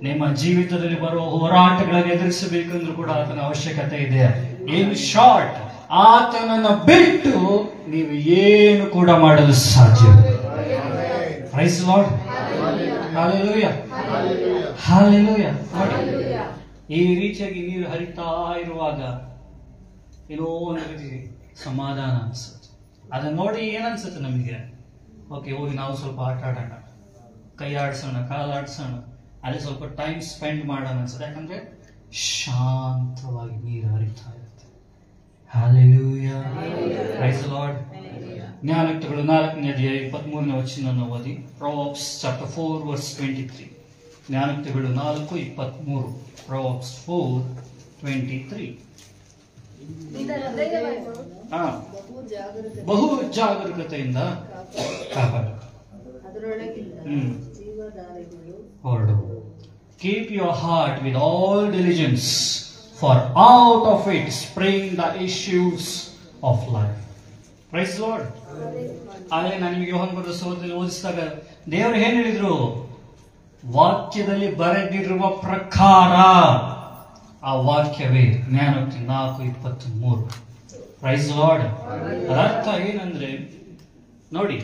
ನಿಮ್ಮ ಜೀವಿತದಲ್ಲಿ ಬರುವ ಹೋರಾಟಗಳನ್ನು ಎದುರಿಸಬೇಕೆಂದ್ರೂ ಕೂಡ ಆತನ ಅವಶ್ಯಕತೆ ಇದೆ. ಇನ್ ಶಾರ್ಟ್, ಆತನನ್ನ ಬಿಟ್ಟು ನೀವು ಏನು ಕೂಡ ಮಾಡಲು ಸಾಧ್ಯವಿಲ್ಲ. Praise lord. Hallelujah, hallelujah. ನೋಡಿ, ಈ ರೀತಿಯಾಗಿ ನೀರು ಹರಿತಾ ಇರುವಾಗ ಏನೋ ಒಂದು ರೀತಿ ಸಮಾಧಾನ ಅನ್ಸುತ್ತೆ. ಅದನ್ನ ನೋಡಿ ಏನನ್ಸುತ್ತೆ ನಮಗೆ, ಓಕೆ ಹೋಗಿ ನಾವು ಸ್ವಲ್ಪ ಆಟ ಆಡೋಣ, ಕೈ ಆಡ್ಸೋಣ, ಕಾಲಾಡ್ಸೋಣ, ಅಲ್ಲಿ ಸ್ವಲ್ಪ ಟೈಮ್ ಸ್ಪೆಂಡ್ ಮಾಡೋಣ ಅನ್ಸುತ್ತೆ. ಯಾಕಂದ್ರೆ ಶಾಂತವಾಗಿ ನೀರು ಹರಿತಾ ಇರುತ್ತೆ. Hallelujah, praise lord. ಜ್ಞಾನೋಕ್ತಿಗಳು 4ನೇ ಅಧ್ಯಾಯ 23ನೇ ವಚನವನ್ನು ಓದಿ. Proverbs chapter 4 verse 23. ಜ್ಞಾನೋಕ್ತಿಗಳು 4:23. Proverbs 4:23. ನಿನ್ನ ಹೃದಯವನ್ನು ಬಹು ಜಾಗರೂಕತೆಯಿಂದ ಕಾಪಾಡು, ಹೊರಡು. Keep your heart with all diligence, for out of it spring the issues of life. Praise the Lord. ಆಗಲೇ ನಾನು ನಿಮಗೆ ಯೋಹಾನ ಬರೆದ ಸುವಾರ್ತೆಯಲ್ಲಿ ಓದಿಸಿದಾಗ ದೇವರು ಏನ್ ಹೇಳಿದ್ರು, ವಾಕ್ಯದಲ್ಲಿ ಬರೆದಿರುವ ಪ್ರಕಾರ ಆ ವಾಕ್ಯವೇ. ಜ್ಞಾನೋಕ್ತಿ 4:23. Price lord. ಅದರ್ಥ ಏನಂದ್ರೆ, ನೋಡಿ,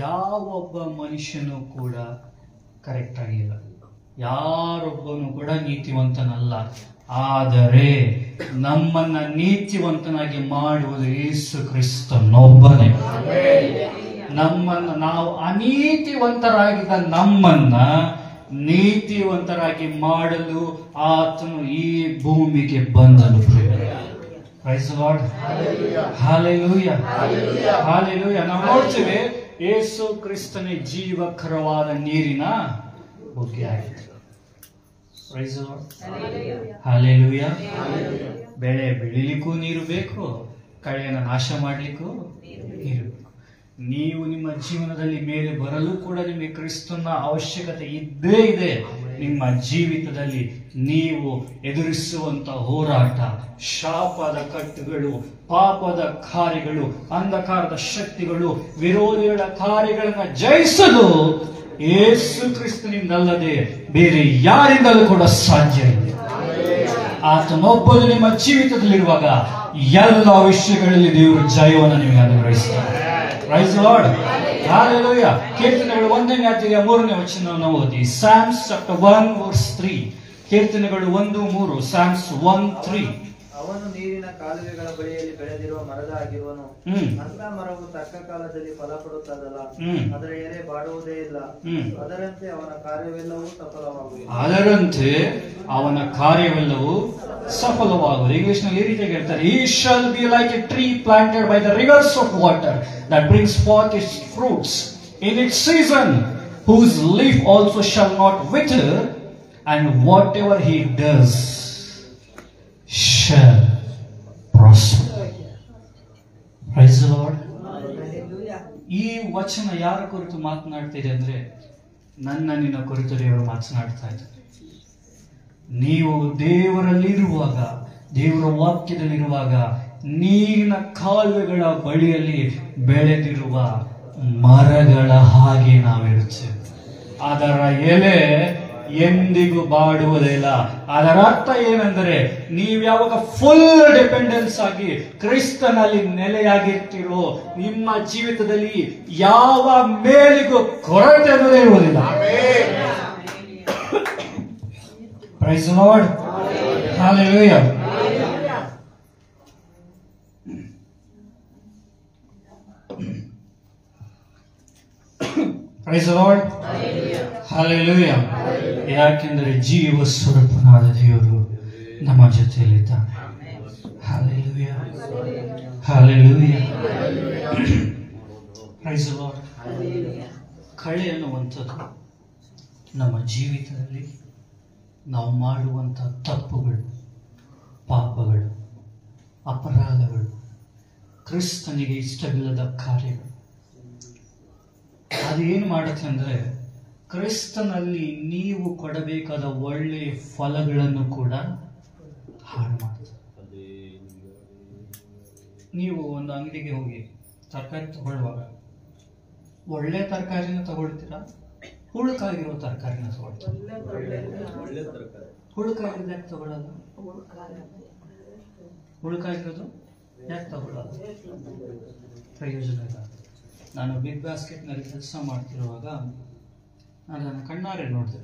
ಯಾವೊಬ್ಬ ಮನುಷ್ಯನೂ ಕೂಡ ಕರೆಕ್ಟ್ ಆಗಿಲ್ಲ, ಯಾರೊಬ್ಬನು ಕೂಡ ನೀತಿವಂತನಲ್ಲ. ಆದರೆ ನಮ್ಮನ್ನ ನೀತಿವಂತನಾಗಿ ಮಾಡುವುದು ಯೇಸು ಕ್ರಿಸ್ತನೊಬ್ಬನೇ. ನಮ್ಮನ್ನ, ನಾವು ಅನೀತಿವಂತರಾಗಿದ್ದ ನಮ್ಮನ್ನ ನೀತಿವಂತರಾಗಿ ಮಾಡಲು ಆತನು ಈ ಭೂಮಿಗೆ ಬಂದನು. Praise lord. Hallelujah, hallelujah. ನಾವು ನೋಡ್ತೇವೆ, ಯೇಸು ಕ್ರಿಸ್ತನೇ ಜೀವಕರವಾದ ನೀರಿನ ಬುಗ್ಗೆ ಆಗಿದೆ. Praise lord. ಹಲ್ಲೆಲೂಯಾ. ಬೆಳೆ ಬೆಳಿಲಿಕ್ಕೂ ನೀರು ಬೇಕು, ಕಳೆಯನ್ನು ನಾಶ ಮಾಡಲಿಕ್ಕೂ ನೀರು ಬೇಕು. ನೀವು ನಿಮ್ಮ ಜೀವನದಲ್ಲಿ ಮೇಲೆ ಬರಲು ಕೂಡ ನಿಮಗೆ ಕ್ರಿಸ್ತನ ಅವಶ್ಯಕತೆ ಇದ್ದೇ ಇದೆ. ನಿಮ್ಮ ಜೀವಿತದಲ್ಲಿ ನೀವು ಎದುರಿಸುವಂತ ಹೋರಾಟ, ಶಾಪದ ಕಟ್ಟುಗಳು, ಪಾಪದ ಕಾರ್ಯಗಳು, ಅಂಧಕಾರದ ಶಕ್ತಿಗಳು, ವಿರೋಧಿಗಳ ಕಾರ್ಯಗಳನ್ನು ಜಯಿಸಲು ಯೇಸು ಕ್ರಿಸ್ತನಿಂದಲ್ಲದೆ ಬೇರೆ ಯಾರಿಂದಲೂ ಕೂಡ ಸಾಧ್ಯ ಇಲ್ಲ. ಆತನೊಬ್ಬನು ನಿಮ್ಮ ಜೀವಿತದಲ್ಲಿರುವಾಗ ಎಲ್ಲ ವಿಷಯಗಳಲ್ಲಿ ದೇವರು ಜಯವನ್ನು ನಿಮಗೆ ಅನುಗ್ರಹಿಸ್ತಾರೆ. Price lord. ಹಲ್ಲೆಲೂಯಾ. ಕೀರ್ತನೆಗಳು 1ನೇ ಅಧ್ಯಾಯ 3ನೇ ವಚನವನ್ನು ಓದಿ. Psalms chapter 1 verse 3. ಕೀರ್ತನೆಗಳು 1:3. Psalms 1:3. ಅವನು ನೀರಿನ ಕಾಲುವೆಗಳ ಬಳಿಯಲ್ಲಿ ಬೆಳೆದಿರುವ ಮರದ ಆಗಿರುವನು. ಅಂತ ಮರವು ತಕ್ಕ ಕಾಲದಲ್ಲಿ ಫಲ ಕೊಡುತ್ತದಲ್ಲ, ಅದರ ಎಲೆ ಬಾಡುವುದೇ ಇಲ್ಲ. ಅದರಂತೆ ಅವನ ಕಾರ್ಯವೆಲ್ಲವೂ ಸಫಲವಾಗುವುದು. ಅದರಂತೆ ಅವನ ಕಾರ್ಯವೆಲ್ಲವೂ ಸಫಲವಾಗುವುದು. ಇಂಗ್ಲಿಷ್ ನಲ್ಲಿ ಈ ರೀತಿಯಾಗಿ ಹೇಳ್ತಾರೆ, He shall be like a tree planted by the rivers of water that brings forth its fruits in its season, whose leaf also shall not wither, and whatever he does shall prosper. Praise the Lord. ಈ ವಚನ ಯಾರ ಕುರಿತು ಮಾತನಾಡ್ತಿದೆ ಅಂದ್ರೆ, ನಿನ್ನ ಕುರಿತು ದೇವರು ಮಾತನಾಡ್ತಾ ಇದ್ದಾರೆ. ನೀವು ದೇವರಲ್ಲಿರುವಾಗ, ದೇವರ ವಾಕ್ಯದಲ್ಲಿರುವಾಗ, ನೀರಿನ ಕಾಲುವೆಗಳ ಬಳಿಯಲ್ಲಿ ಬೆಳೆದಿರುವ ಮರಗಳ ಹಾಗೆ ನಾವಿರುತ್ತೇವೆ. ಅದರ ಎಲೆ ಎಂದಿಗೂ ಬಾಡುವುದಿಲ್ಲ. ಅದರ ಅರ್ಥ ಏನೆಂದರೆ, ನೀವು ಯಾವಾಗ ಫುಲ್ ಡಿಪೆಂಡೆನ್ಸ್ ಆಗಿ ಕ್ರಿಸ್ತನಲ್ಲಿ ನೆಲೆಯಾಗಿರ್ತೀರೋ, ನಿಮ್ಮ ಜೀವಿತದಲ್ಲಿ ಯಾವ ಮೇಲಿಗೂ ಕೊರತೆ ಅನ್ನೋದೇ ಇರುವುದಿಲ್ಲ. Praise lord. Hallelujah. Praise the lord. Hallelujah. ಯಾಕೆಂದರೆ ಜೀವ ಸ್ವರೂಪನಾದ ದೇವರು ನಮ್ಮ ಜೊತೆಯಲ್ಲಿದ್ದಾನೆ. Hallelujah, hallelujah. Praise the Lord. ಕಳೆ ಅನ್ನುವಂಥದ್ದು ನಮ್ಮ ಜೀವಿತದಲ್ಲಿ ನಾವು ಮಾಡುವಂಥ ತಪ್ಪುಗಳು, ಪಾಪಗಳು, ಅಪರಾಧಗಳು, ಕ್ರಿಸ್ತನಿಗೆ ಇಷ್ಟವಿಲ್ಲದ ಕಾರ್ಯಗಳು, ಅದೇನು ಮಾಡುತ್ತೆ ಅಂದರೆ ಕ್ರಿಸ್ತನಲ್ಲಿ ನೀವು ಕೊಡಬೇಕಾದ ಒಳ್ಳೆಯ ಫಲಗಳನ್ನು ಕೂಡ ಹಾಳು ಮಾಡುತ್ತೆ. ನೀವು ಒಂದು ಅಂಗಡಿಗೆ ಹೋಗಿ ತರಕಾರಿ ತಗೊಳ್ಳುವಾಗ ಒಳ್ಳೆ ತರಕಾರಿನ ತಗೊಳ್ತೀರಾ, ಹುಳುಕಾಗಿರೋ ತರಕಾರಿನ ತಗೊಳ್ತೀರಾ? ಹುಳುಕಾಗಿರೋದು ಯಾಕೆ ತಗೊಳ್ಳಲ್ಲ? ಹುಳುಕಾಗಿರೋದು ಯಾಕೆ ತಗೊಳ್ಳಲ್ಲ? ಪ್ರಯೋಜನ ಇಲ್ಲ. ನಾನು ಬಿಗ್ ಬಾಸ್ಕೆಟ್ನಲ್ಲಿ ಕೆಲಸ ಮಾಡ್ತಿರುವಾಗ ನಾನು ನನ್ನ ಕಣ್ಣಾರೆ ನೋಡಿದೆ,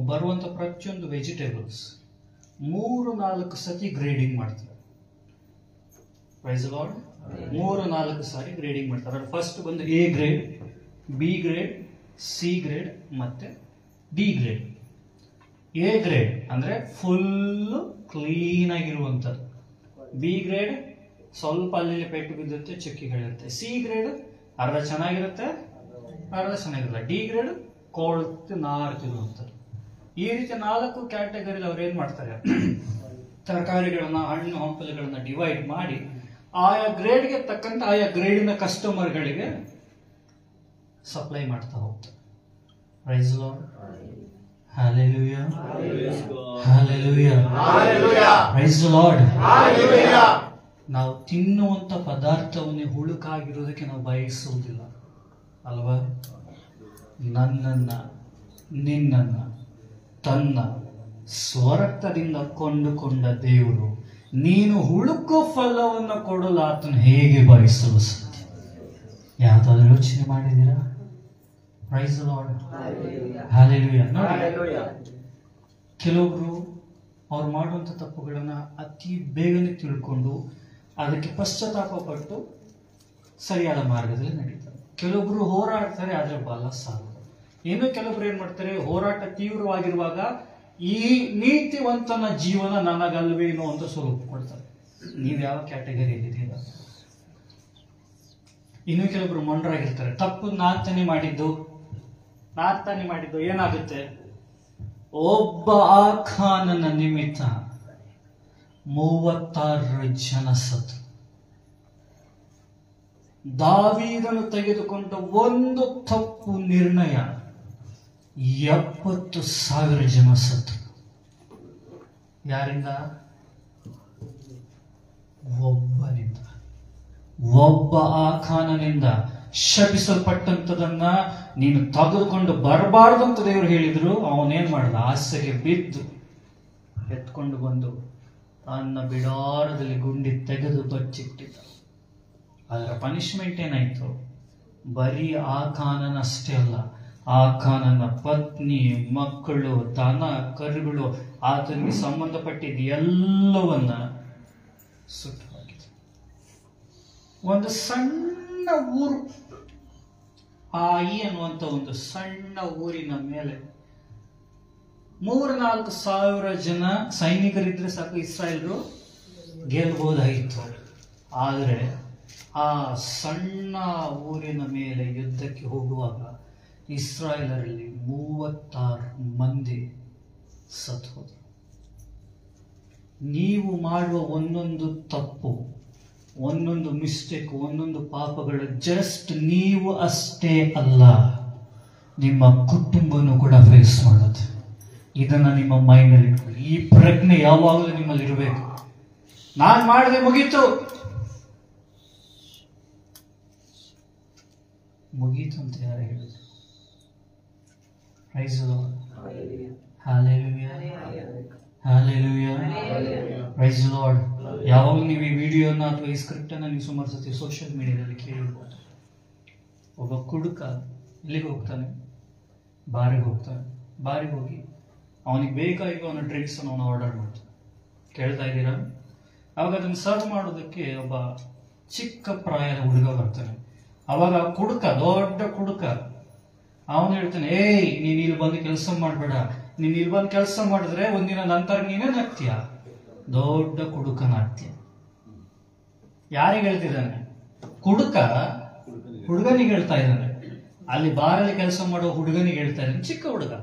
ಬರುವಂಥ ಪ್ರತಿಯೊಂದು ವೆಜಿಟೇಬಲ್ಸ್ 3-4 ಸತಿ ಗ್ರೇಡಿಂಗ್ ಮಾಡ್ತಾರೆ. Praise the Lord. 3-4 ಸಾರಿ ಗ್ರೇಡಿಂಗ್ ಮಾಡ್ತಾರೆ. ಫಸ್ಟ್ ಬಂದು A grade, B grade, C grade ಮತ್ತೆ ಡಿ ಗ್ರೇಡ್. ಎ ಗ್ರೇಡ್ ಅಂದ್ರೆ ಫುಲ್ ಕ್ಲೀನ್ ಆಗಿರುವಂಥದ್ದು. ಬಿ ಗ್ರೇಡ್ ಸ್ವಲ್ಪ ಅಲ್ಲಿ ಪೆಟ್ಟು ಬಿದ್ದಿರುತ್ತೆ, ಚುಕ್ಕಿಗಳಿರುತ್ತೆ. ಸಿ ಗ್ರೇಡ್ ಅರ್ಧ ಚೆನ್ನಾಗಿರುತ್ತೆ, ಅರ್ಧ ಚೆನ್ನಾಗಿರಲ್ಲ. ಡಿ ಗ್ರೇಡ್ ಕೊಳ್ತು ನಾರ್ತಿರುವಂಥದ್ದು. ಈ ರೀತಿ 4 ಕ್ಯಾಟಗರಿಲಿ ಅವ್ರು ಏನ್ ಮಾಡ್ತಾರೆ, ತರಕಾರಿಗಳನ್ನ, ಹಣ್ಣು ಹಂಪಲುಗಳನ್ನ ಡಿವೈಡ್ ಮಾಡಿ ಆಯಾ ಗ್ರೇಡ್ಗೆ ತಕ್ಕಂತ ಆಯಾ ಗ್ರೇಡಿನ ಕಸ್ಟಮರ್ಗಳಿಗೆ ಸಪ್ಲೈ ಮಾಡ್ತಾ ಹೋಗ್ತಾರೆ. Praise the lord. Hallelujah, hallelujah, praise the Lord. ನಾವು ತಿನ್ನುವಂತ ಪದಾರ್ಥವನ್ನೇ ಹುಳುಕಾಗಿರೋದಕ್ಕೆ ನಾವು ಬಯಸುವುದಿಲ್ಲ ಅಲ್ವಾ? ನನ್ನನ್ನ, ನಿನ್ನನ್ನ ತನ್ನ ಸ್ವರಕ್ತದಿಂದ ಕೊಂಡುಕೊಂಡ ದೇವರು ನೀನು ಹುಳುಕು ಫಲವನ್ನು ಕೊಡಲು ಆತನು ಹೇಗೆ ಬಯಸಲು ಸಾಧ್ಯ? ಯಾವ್ದಾದ್ರು ಯೋಚನೆ ಮಾಡಿದ್ದೀರಾ? Praise the lord. ಹಲ್ಲೆಲೂಯಾ. ನೋಡಿ, ಕೆಲವೊಬ್ರು ಅವ್ರು ಮಾಡುವಂತ ತಪ್ಪುಗಳನ್ನ ಅತಿ ಬೇಗನೆ ತಿಳ್ಕೊಂಡು ಅದಕ್ಕೆ ಪಶ್ಚಾತ್ತಾಪ ಪಟ್ಟು ಸರಿಯಾದ ಮಾರ್ಗದಲ್ಲಿ ನಡೀತಾರೆ. ಕೆಲವೊಬ್ರು ಹೋರಾಡ್ತಾರೆ, ಆದ್ರೆ ಬಲ ಸಾಲದು. ಇನ್ನು ಕೆಲವೊಬ್ರು ಏನ್ ಮಾಡ್ತಾರೆ, ಹೋರಾಟ ತೀವ್ರವಾಗಿರುವಾಗ ಈ ನೀತಿವಂತನ ಜೀವನ ನನಗಲ್ವೇನೋ ಅಂತ ಸ್ವರೂಪ ಕೊಡ್ತಾರೆ. ನೀವ್ ಯಾವ ಕ್ಯಾಟಗರಿಯಲ್ಲಿದ್ದೀರಾ? ಇನ್ನು ಕೆಲವೊಬ್ರು ಮೊಂಡರಾಗಿರ್ತಾರೆ. ತಪ್ಪು ನಾನ್ ತಾನೇ ಮಾಡಿದ್ದು ಏನಾಗುತ್ತೆ? ಒಬ್ಬ ಆಖಾನನ ನಿಮಿತ್ತ 36 ಜನ ಸತ್ತು. ದಾವೀದನು ತೆಗೆದುಕೊಂಡ ಒಂದು ತಪ್ಪು ನಿರ್ಣಯ 70,000 ಜನ ಸತ್ತು. ಯಾರಿಂದ? ಒಬ್ಬನಿಂದ, ಒಬ್ಬ ಆಖಾನನಿಂದ ಶಪಿಸಲ್ಪಟ್ಟಂತದನ್ನ ನೀನು ತೆಗೆದುಕೊಂಡು ಬರಬಾರ್ದು ಅಂತ ದೇವರು ಹೇಳಿದ್ರು. ಅವನೇನ್ ಮಾಡ್ದ? ಆಸೆಗೆ ಬಿದ್ದು ಎತ್ಕೊಂಡು ಬಂದು ತನ್ನ ಬಿಡಾರದಲ್ಲಿ ಗುಂಡಿ ತೆಗೆದು ಬಚ್ಚಿಟ್ಟಿದ್ದ. ಅದರ ಪನಿಷ್ಮೆಂಟ್ ಏನಾಯ್ತು? ಬರೀ ಆಖಾನನಷ್ಟೇ ಅಲ್ಲ, ಆಖಾನನ ಪತ್ನಿ, ಮಕ್ಕಳು, ದನ ಕರುಗಳು, ಆತನಿಗೆ ಸಂಬಂಧಪಟ್ಟಿದ್ದ ಎಲ್ಲವನ್ನ ಸುಟ್ಟು ಹಾಕಿದ್ರು. ಒಂದು ಸಣ್ಣ ಊರು, ಆಯಿ ಅನ್ನುವಂತ ಒಂದು ಸಣ್ಣ ಊರಿನ ಮೇಲೆ 3-4 ಸಾವಿರ ಜನ ಸೈನಿಕರಿದ್ರೆ ಸಾಕು, ಇಸ್ರಾಯೇಲ್ರು ಗೆಲ್ಬಹುದಾಗಿತ್ತು. ಆದರೆ ಆ ಸಣ್ಣ ಊರಿನ ಮೇಲೆ ಯುದ್ಧಕ್ಕೆ ಹೋಗುವಾಗ ಇಸ್ರಾಯೇಲರಲ್ಲಿ 36 ಮಂದಿ ಸತ್ತು ಹೋದರು. ನೀವು ಮಾಡುವ ಒಂದೊಂದು ತಪ್ಪು, ಒಂದೊಂದು ಮಿಸ್ಟೇಕ್, ಒಂದೊಂದು ಪಾಪಗಳು ಜಸ್ಟ್ ನೀವು ಅಷ್ಟೇ ಅಲ್ಲ, ನಿಮ್ಮ ಕುಟುಂಬನೂ ಕೂಡ ಫೇಸ್ ಮಾಡುತ್ತೆ. ಇದನ್ನ ನಿಮ್ಮ ಮೈಂಡಲ್ಲಿ ಇಟ್ಕೊಳ್ಳಿ. ಈ ಪ್ರಜ್ಞೆ ಯಾವಾಗಲೂ ನಿಮ್ಮಲ್ಲಿ ಇರಬೇಕು. ನಾನ್ ಮಾಡಿದೆ, ಮುಗೀತು ಅಂತ ಯಾರು ಹೇಳಿದ್ರು? Praise the lord. Hallelujah, hallelujah, praise the Lord. ಯಾವಾಗ ನೀವು ಈ ವಿಡಿಯೋನ ಅಥವಾ ಈ ಸ್ಕ್ರಿಪ್ಟ್ ಅನ್ನ ನೀವು ಸುಮಾರು ಸತಿ ಸೋಷಿಯಲ್ ಮೀಡಿಯಾದಲ್ಲಿ ಕೇಳಿರ್ಬೋದು. ಒಬ್ಬ ಕುಡುಕ ಎಲ್ಲಿಗೆ ಹೋಗ್ತಾನೆ? ಬಾರಿಗೆ ಹೋಗ್ತಾನೆ. ಬಾರಿಗೆ ಹೋಗಿ ಅವನಿಗೆ ಬೇಕಾಗಿರೋ ಅವನ ಡ್ರಿಂಕ್ಸ್ ಅವನು ಆರ್ಡರ್ ಮಾಡ್ತಾನೆ. ಕೇಳ್ತಾ ಇದ್ದೀರಾ? ಅವಾಗ ಅದನ್ನು ಸರ್ವ್ ಮಾಡೋದಕ್ಕೆ ಒಬ್ಬ ಚಿಕ್ಕ ಪ್ರಾಯದ ಹುಡುಗ ಬರ್ತಾನೆ. ಅವಾಗ ಕುಡುಕ, ದೊಡ್ಡ ಕುಡುಕ, ಅವನು ಹೇಳ್ತಾನೆ, ಏಯ್ ನೀನ್ ಇಲ್ಲಿ ಬಂದು ಕೆಲಸ ಮಾಡ್ಬೇಡ, ನೀನ್ ಇಲ್ಲಿ ಬಂದು ಕೆಲಸ ಮಾಡಿದ್ರೆ ಒಂದಿನ ನಂತರ ನೀನೇನಾಗ್ತೀಯ, ದೊಡ್ಡ ಕುಡುಕನಾಗ್ತೀಯ. ಯಾರಿಗೆ ಹೇಳ್ತಿದ್ದಾನೆ? ಕುಡುಕ ಹುಡುಗನಿಗೆ ಹೇಳ್ತಾ ಇದ್ದಾನೆ. ಅಲ್ಲಿ ಬಾರಲ್ಲಿ ಕೆಲಸ ಮಾಡೋ ಹುಡುಗನಿಗೆ ಹೇಳ್ತಾ ಇದ್ದಾನೆ, ಚಿಕ್ಕ ಹುಡುಗ,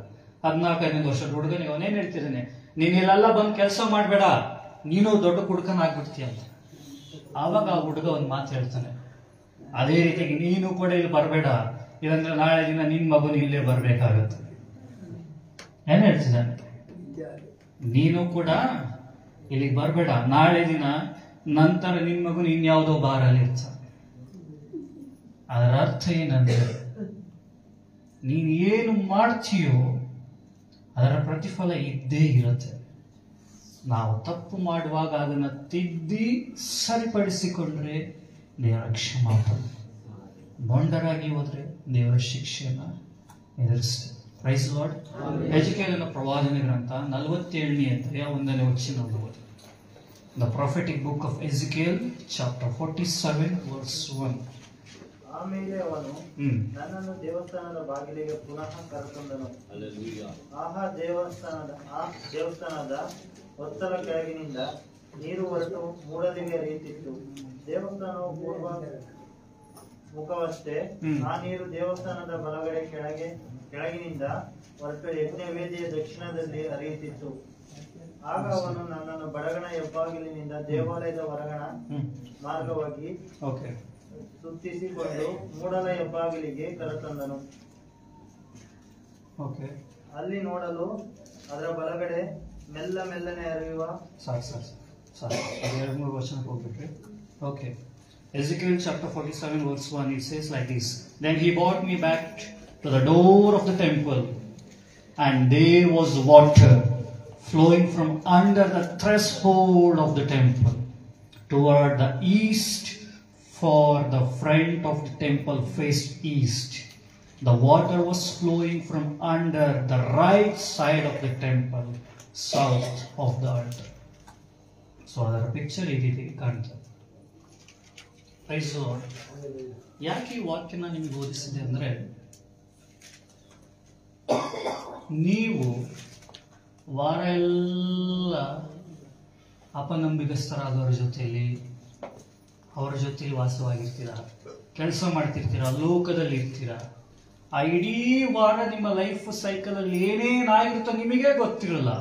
14-15 ವರ್ಷದ ಹುಡುಗನಿಗೆ ಅವನೇನ್ ಹೇಳ್ತಿದ್ದಾನೆ, ನೀನ್ ಇಲ್ಲೆಲ್ಲ ಬಂದು ಕೆಲಸ ಮಾಡ್ಬೇಡ, ನೀನು ದೊಡ್ಡ ಕುಡುಕನಾಗ್ಬಿಡ್ತೀಯ ಅಂತ. ಆವಾಗ ಆ ಹುಡುಗ ಒಂದ್ ಮಾತು ಹೇಳ್ತಾನೆ, ಅದೇ ರೀತಿಯಾಗಿ ನೀನು ಕೂಡ ಇಲ್ಲಿ ಬರಬೇಡ, ಇಲ್ಲಂದ್ರೆ ನಾಳೆ ದಿನ ನಿನ್ ಮಗನು ಇಲ್ಲೇ ಬರ್ಬೇಕಾಗತ್ತೆ. ಏನ್ ಹೇಳ್ತಿದ್ದಾನೆ? ನೀನು ಕೂಡ ಇಲ್ಲಿಗೆ ಬರಬೇಡ, ನಾಳೆ ದಿನ ನಂತರ ನಿನ್ ಮಗನು ಇನ್ಯಾವುದೋ ಬಾರಲ್ಲಿ ಇರ್ತಾನೆ. ಅದರ ಅರ್ಥ ಏನಂದ್ರೆ, ನೀನು ಏನು ಮಾಡ್ತೀಯೋ ಅದರ ಪ್ರತಿಫಲ ಇದ್ದೇ ಇರುತ್ತೆ. ನಾವು ತಪ್ಪು ಮಾಡುವಾಗ ಅದನ್ನ ತಿದ್ದಿ ಸರಿಪಡಿಸಿಕೊಂಡ್ರೆ ದೇವರ ಕ್ಷಮಾಪಣೆ, ಮೊಂಡರಾಗಿ ಹೋದ್ರೆ ದೇವರ ಶಿಕ್ಷೆಯನ್ನ ಎದುರಿಸ್ತೇವೆ. Price lord. ಎಜೆಕೇಲನ ಪ್ರವಾದನೆ ಗ್ರಂಥ 47ನೇ ಅಧ್ಯಾಯ 1ನೇ ವಚನ ಓದಿ. The prophetic book of Ezekiel chapter 47 verse 1. ಆಮೇಲೆ ಅವನು ನನ್ನನ್ನು ದೇವಸ್ಥಾನದ ಬಾಗಿಲಿಗೆ ಪುನಃ ಕರೆತಂದನು. ಆಹಾ, ದೇವಸ್ಥಾನದ ಒತ್ತಲ ಕೆಳಗಿನಿಂದ ನೀರು ಹೊರಟು ಮೂಡಲಿಗೆ ಹರಿಯುತ್ತಿತ್ತು. ದೇವಸ್ಥಾನವು ಪೂರ್ವ ಮುಖವಷ್ಟೇ. ಆ ನೀರು ದೇವಸ್ಥಾನದ ಬಲಗಡೆ ಕೆಳಗಿನಿಂದ ಹೊರಟು ಯಜ್ಞವೇದಿಯ ದಕ್ಷಿಣದಲ್ಲಿ ಹರಿಯುತ್ತಿತ್ತು. ಆಗ ಅವನು ನನ್ನನ್ನು ಬಡಗಣ ಹೆಬ್ಬಾಗಿಲಿನಿಂದ ದೇವಾಲಯದ ಹೊರಗಣ ಮಾರ್ಗವಾಗಿ ಸುತ್ತಿಸಿಕೊಂಡು ಮೂಡಲ ಹೆಬ್ಬಾಗಿಲಿಗೆ ಕರೆತಂದನು. ಅಲ್ಲಿ ನೋಡಲು ಅದರ ಬಲಗಡೆ ಮೆಲ್ಲನೆ ಹರಿಯುವ Ezekiel chapter 47 verse 1, it says like this: Then he brought me back to the door of the temple, and there was water flowing from under the threshold of the temple toward the east, for the front of the temple faced east. The water was flowing from under the right side of the temple, south of the altar. So ಅದರ picture ಈ ರೀತಿ ಕಾಣ್ತದೆ. Praise Lord. ಯಾಕೆ ಈ ವಾಕ್ಯನ ನಿಮ್ಗೆ ಓದಿಸಿದೆ ಅಂದ್ರೆ, ನೀವು ವಾರ ಎಲ್ಲ ಅಪನಂಬಿಕಸ್ಥರಾದವರ ಜೊತೆಯಲ್ಲಿ ಅವರ ಜೊತೆಲಿ ವಾಸವಾಗಿರ್ತೀರ, ಕೆಲಸ ಮಾಡ್ತಿರ್ತೀರ, ಲೋಕದಲ್ಲಿ ಇರ್ತೀರ. ಆ ಇಡೀ ವಾರ ನಿಮ್ಮ ಲೈಫ್ ಸೈಕಲ್ ಅಲ್ಲಿ ಏನೇನಾಗಿರುತ್ತೋ ನಿಮಗೆ ಗೊತ್ತಿರಲ್ಲ.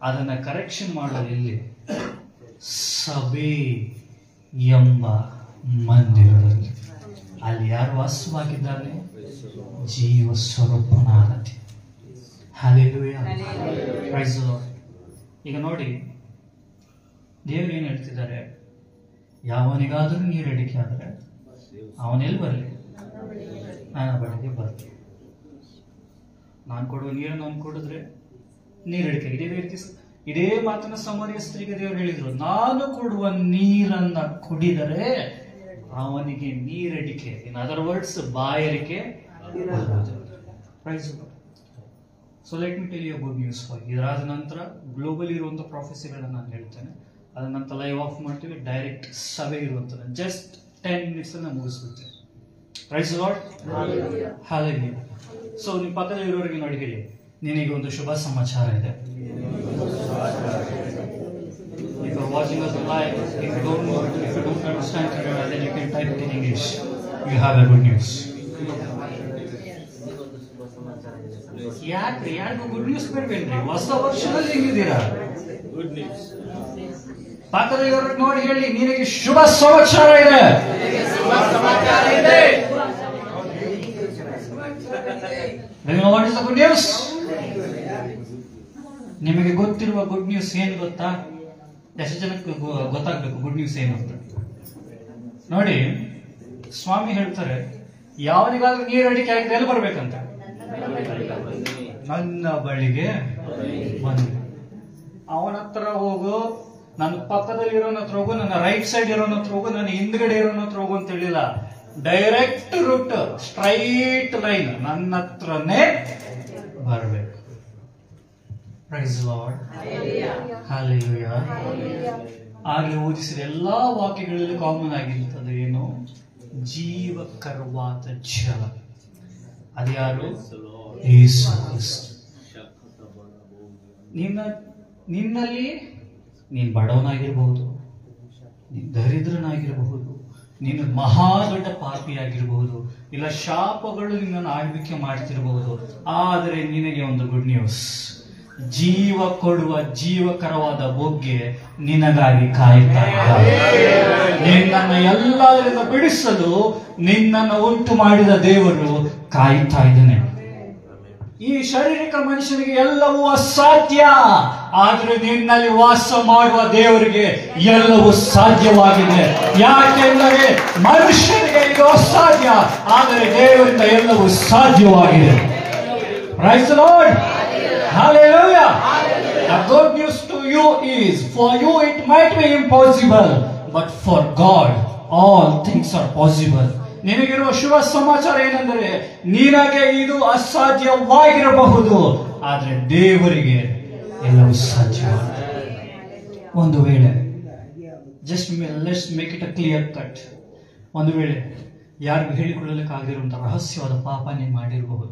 ಅದನ್ನ ಕರೆಕ್ಷನ್ ಮಾಡೋದು ಎಲ್ಲಿ? ಸಭೆ ಎಂಬ ಮಂದಿರದಲ್ಲಿ. ಅಲ್ಲಿ ಯಾರು ವಾಸವಾಗಿದ್ದಾರೆ? ಜೀವ ಸ್ವರೂಪನಾದ ಹಲ್ಲೆಲೂಯಾ, ಪ್ರೈಸ್ ದಿ ಲಾರ್ಡ್. ಈಗ ನೋಡಿ, ದೇವರು ಏನ್ ಹೇಳ್ತಿದ್ದಾರೆ? ಯಾವನಿಗಾದ್ರೂ ನೀರಡಿಕೆ ಆದ್ರೆ ಅವನೆಲ್ಲಿ ಬರಲಿ? ನನ್ನ ಬಳಿಗೆ ಬರಲಿ. ನಾನು ಕೊಡುವ ನೀರನ್ನು ಅವನು ಕುಡಿದ್ರೆ ನೀರಡಿಕೆ. ಇದೇ ಮಾತನ್ನ ಸಮರಿಯ ಸ್ತ್ರೀಗೆ ದೇವರು ಹೇಳಿದ್ರು, ನಾನು ಕೊಡುವ ನೀರನ್ನ ಕುಡಿದರೆ ಅವನಿಗೆ ನೀರಡಿಕೆ, ಇನ್ ಅದರ್ ವರ್ಡ್ಸ್ ಬಾಯರಿಕೆ. So let me tell you good news for. ಇದರಾದ ನಂತರ ಗ್ಲೋಬಲ್ ಇರುವಂತ ಪ್ರಾಫೆಸಿಗಳನ್ನ ನಾನು ಹೇಳ್ತೇನೆ. ಅದರ ನಂತರ ಲೈವ್ ಆಫ್ ಮಾಡ್ತೀವಿ, ಡೈರೆಕ್ಟ್ ಸಭೆ ಇರುವಂತದ್ದು ಜಸ್ಟ್ 10 minutes ಅನ್ನ ಮುಗಿಸ್ಬಿಡ್ತೇವೆ. Praise the lord, hallelujah. So ನಿಮ್ಮ ಪಕ್ಕದಲ್ಲಿ ಇರೋರಿಗೆ ನೋಡಿ ಹೇಳಿ, ನಿನಗೆ ಒಂದು ಶುಭ ಸಮಾಚಾರ ಇದೆ. If you are watching us live, if you don't understand Kannada, then you can type it in English. You have a good news. ಯಾರಿಗೂ ಗುಡ್ ನ್ಯೂಸ್ ಬೇಡವೇನ್ರಿ? ಹೊಸ ವರ್ಷದಲ್ಲಿ ಹೆಂಗಿದ್ದೀರಾ? Good news. ಪಕ್ಕದಲ್ಲಿರೋರಿಗೆ ನೋಡಿ ಹೇಳಿ, ನಿನಗೆ ಶುಭ ಸಮಾಚಾರ ಇದೆ. What is the good news? ನಿಮಗೆ ಗೊತ್ತಿರುವ ಗುಡ್ ನ್ಯೂಸ್ ಏನು ಗೊತ್ತಾ? ಎಷ್ಟು ಜನಕ್ಕೆ ಗೊತ್ತಾಗ್ಬೇಕು ಗುಡ್ ನ್ಯೂಸ್ ಏನು ಅಂತ? ನೋಡಿ, ಸ್ವಾಮಿ ಹೇಳ್ತಾರೆ, ಯಾವನಿಗಾದ್ರೂ ನೀರು ಅಡಿಕೆ ಆಗಿದೆ ಎಲ್ಲಿ ಬರ್ಬೇಕಂತ? ನನ್ನ ಬಳಿಗೆ ಬಂದು. ಅವನ ಹತ್ರ ಹೋಗು, ನನ್ನ ಪಕ್ಕದಲ್ಲಿ ಇರೋನ ಹತ್ರ ಹೋಗು, ನನ್ನ ರೈಟ್ ಸೈಡ್ ಇರೋನ ಹತ್ರ ಹೋಗು, ನನ್ನ ಹಿಂದ್ಗಡೆ ಇರೋನ ಹತ್ರ ಹೋಗು ಅಂತ ಹೇಳಿಲ್ಲ. ಡೈರೆಕ್ಟ್ ರೂಟ್, ಸ್ಟ್ರೈಟ್ ಲೈನ್, ನನ್ನ ಹತ್ರನೇ ಬರಬೇಕು. Praise lord, hallelujah. ಆಗಲೇ ಓದಿಸಿದ ಎಲ್ಲಾ ವಾಕ್ಯಗಳಲ್ಲಿ ಕಾಮನ್ ಆಗಿರ್ತದೆ ಏನು? ಜೀವಕರವಾದ ಜಲ. ಅದ್ಯಾರು? ಯೇಸು ಕ್ರಿಸ್ತ. ನಿನ್ನಲ್ಲಿ ನೀನು ಬಡವನಾಗಿರ್ಬಹುದು, ನೀನು ದರಿದ್ರನಾಗಿರಬಹುದು, ನೀನು ಮಹಾ ದೊಡ್ಡ ಪಾಪಿಯಾಗಿರಬಹುದು, ಇಲ್ಲ ಶಾಪಗಳು ನಿನ್ನನ್ನು ಆಳ್ವಿಕೆ ಮಾಡ್ತಿರಬಹುದು. ಆದರೆ ನಿನಗೆ ಒಂದು ಗುಡ್ ನ್ಯೂಸ್, ಜೀವ ಕೊಡುವ ಜೀವಕರವಾದ ಬೊಗ್ಗೆ ನಿನಗಾಗಿ ಕಾಯುತ್ತಾ ಇದ್ದಾನೆ. ನಿನ್ನನ್ನು ಎಲ್ಲದರಿಂದ ಬಿಡಿಸಲು ನಿನ್ನನ್ನು ಉಂಟು ಮಾಡಿದ ದೇವರು ಕಾಯುತ್ತಾ ಇದ್ದಾನೆ. ಈ ಶಾರೀರಿಕ ಮನುಷ್ಯನಿಗೆ ಎಲ್ಲವೂ ಅಸಾಧ್ಯ, ಆದ್ರೆ ನಿನ್ನಲ್ಲಿ ವಾಸ ಮಾಡುವ ದೇವರಿಗೆ ಎಲ್ಲವೂ ಸಾಧ್ಯವಾಗಿದೆ. ಯಾಕೆಂದರೆ ಮನುಷ್ಯನಿಗೆ ಇದು ಅಸಾಧ್ಯ, ಆದರೆ ದೇವರಿಂದ ಎಲ್ಲವೂ ಸಾಧ್ಯವಾಗಿದೆ. Praise the Lord. Hallelujah. The good news to you is, for you it might be impossible, but for God all things are possible. ನಿನಗಿರುವ ಶುಭ ಸಮಾಚಾರ ಏನೆಂದರೆ, ನಿನಗೆ ಇದು ಅಸಾಧ್ಯವಾಗಿರಬಹುದು, ಆದರೆ ದೇವರಿಗೆ ಎಲ್ಲವೂ ಸಾಧ್ಯವಾಗಿದೆ. ಒಂದು ವೇಳೆ let's make it a clear cut. ಒಂದು ವೇಳೆ ಯಾರಿಗೂ ಹೇಳಿಕೊಳ್ಳಲಿಕ್ಕಾಗಿರುವಂತಹ ರಹಸ್ಯವಾದ ಪಾಪ ನೀನು ಮಾಡಿರಬಹುದು,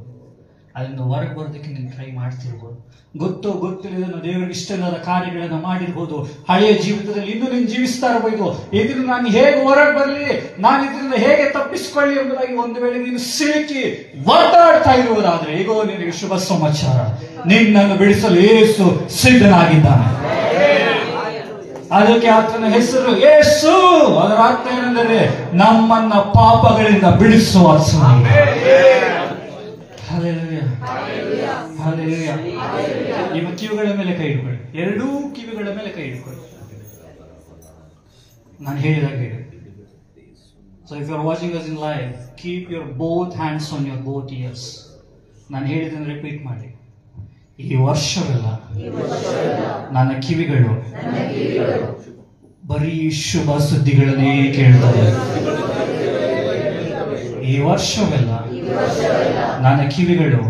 ಅದರಿಂದ ಹೊರಗೆ ಬರೋದಕ್ಕೆ ನೀನು ಟ್ರೈ ಮಾಡ್ತಿರ್ಬೋದು. ಗೊತ್ತಿಲ್ಲದ ದೇವರಿಗೆ ಇಷ್ಟವಾದ ಕಾರ್ಯಗಳನ್ನು ಮಾಡಿರ್ಬೋದು. ಹಳೆಯ ಜೀವಿತದಲ್ಲಿ ಇನ್ನೂ ನೀನು ಜೀವಿಸ್ತಾ ಇರಬಹುದು. ಇದರಿಂದ ನಾನು ಹೇಗೆ ಹೊರಗೆ ಬರಲಿ, ನಾನು ಇದರಿಂದ ಹೇಗೆ ತಪ್ಪಿಸಿಕೊಳ್ಳಿ ಎಂಬುದಾಗಿ ಒಂದು ವೇಳೆ ನೀನು ಸಿಲುಕಿ ಒದ್ದಾಡ್ತಾ ಇರುವುದಾದ್ರೆ, ಈಗ ನಿನಗೆ ಶುಭ ಸಮಾಚಾರ, ನಿನ್ನನ್ನು ಬಿಡಿಸಲು ಯೇಸು ಸಿದ್ಧನಾಗಿದ್ದಾನೆ. ಅದಕ್ಕೆ ಆತನ ಹೆಸರು ಯೇಸು. ಅದರ ಅರ್ಥ ಏನೆಂದರೆ ನಮ್ಮನ್ನ ಪಾಪಗಳಿಂದ ಬಿಡಿಸುವ ಸ್ವಾಮಿ. Hallelujah. Hallelujah. ನಿಮ್ಮ ಕಿವಿಗಳ ಮೇಲೆ ಕೈ ಇಟ್ಕೊಳ್ಳಿ, ಎರಡೂ ಕಿವಿಗಳ ಮೇಲೆ ಕೈ ಇಟ್ಕೊಳ್ಳಿ. ನಾನು ಹೇಳಿದಾಗ ಹೇಳಿ. So if you are watching us in live, keep your both hands on your both ears. ನಾನು ಹೇಳಿದ್ದನ್ನು ರಿಪೀಟ್ ಮಾಡಿ. ಈ ವರ್ಷವೆಲ್ಲ ನನ್ನ ಕಿವಿಗಳು ಬರೀ ಶುಭ ಸುದ್ದಿಗಳನ್ನೇ ಕೇಳ್ತವೆ. ಈ ವರ್ಷವೆಲ್ಲ ನನ್ನ ಕಿವಿಗಳು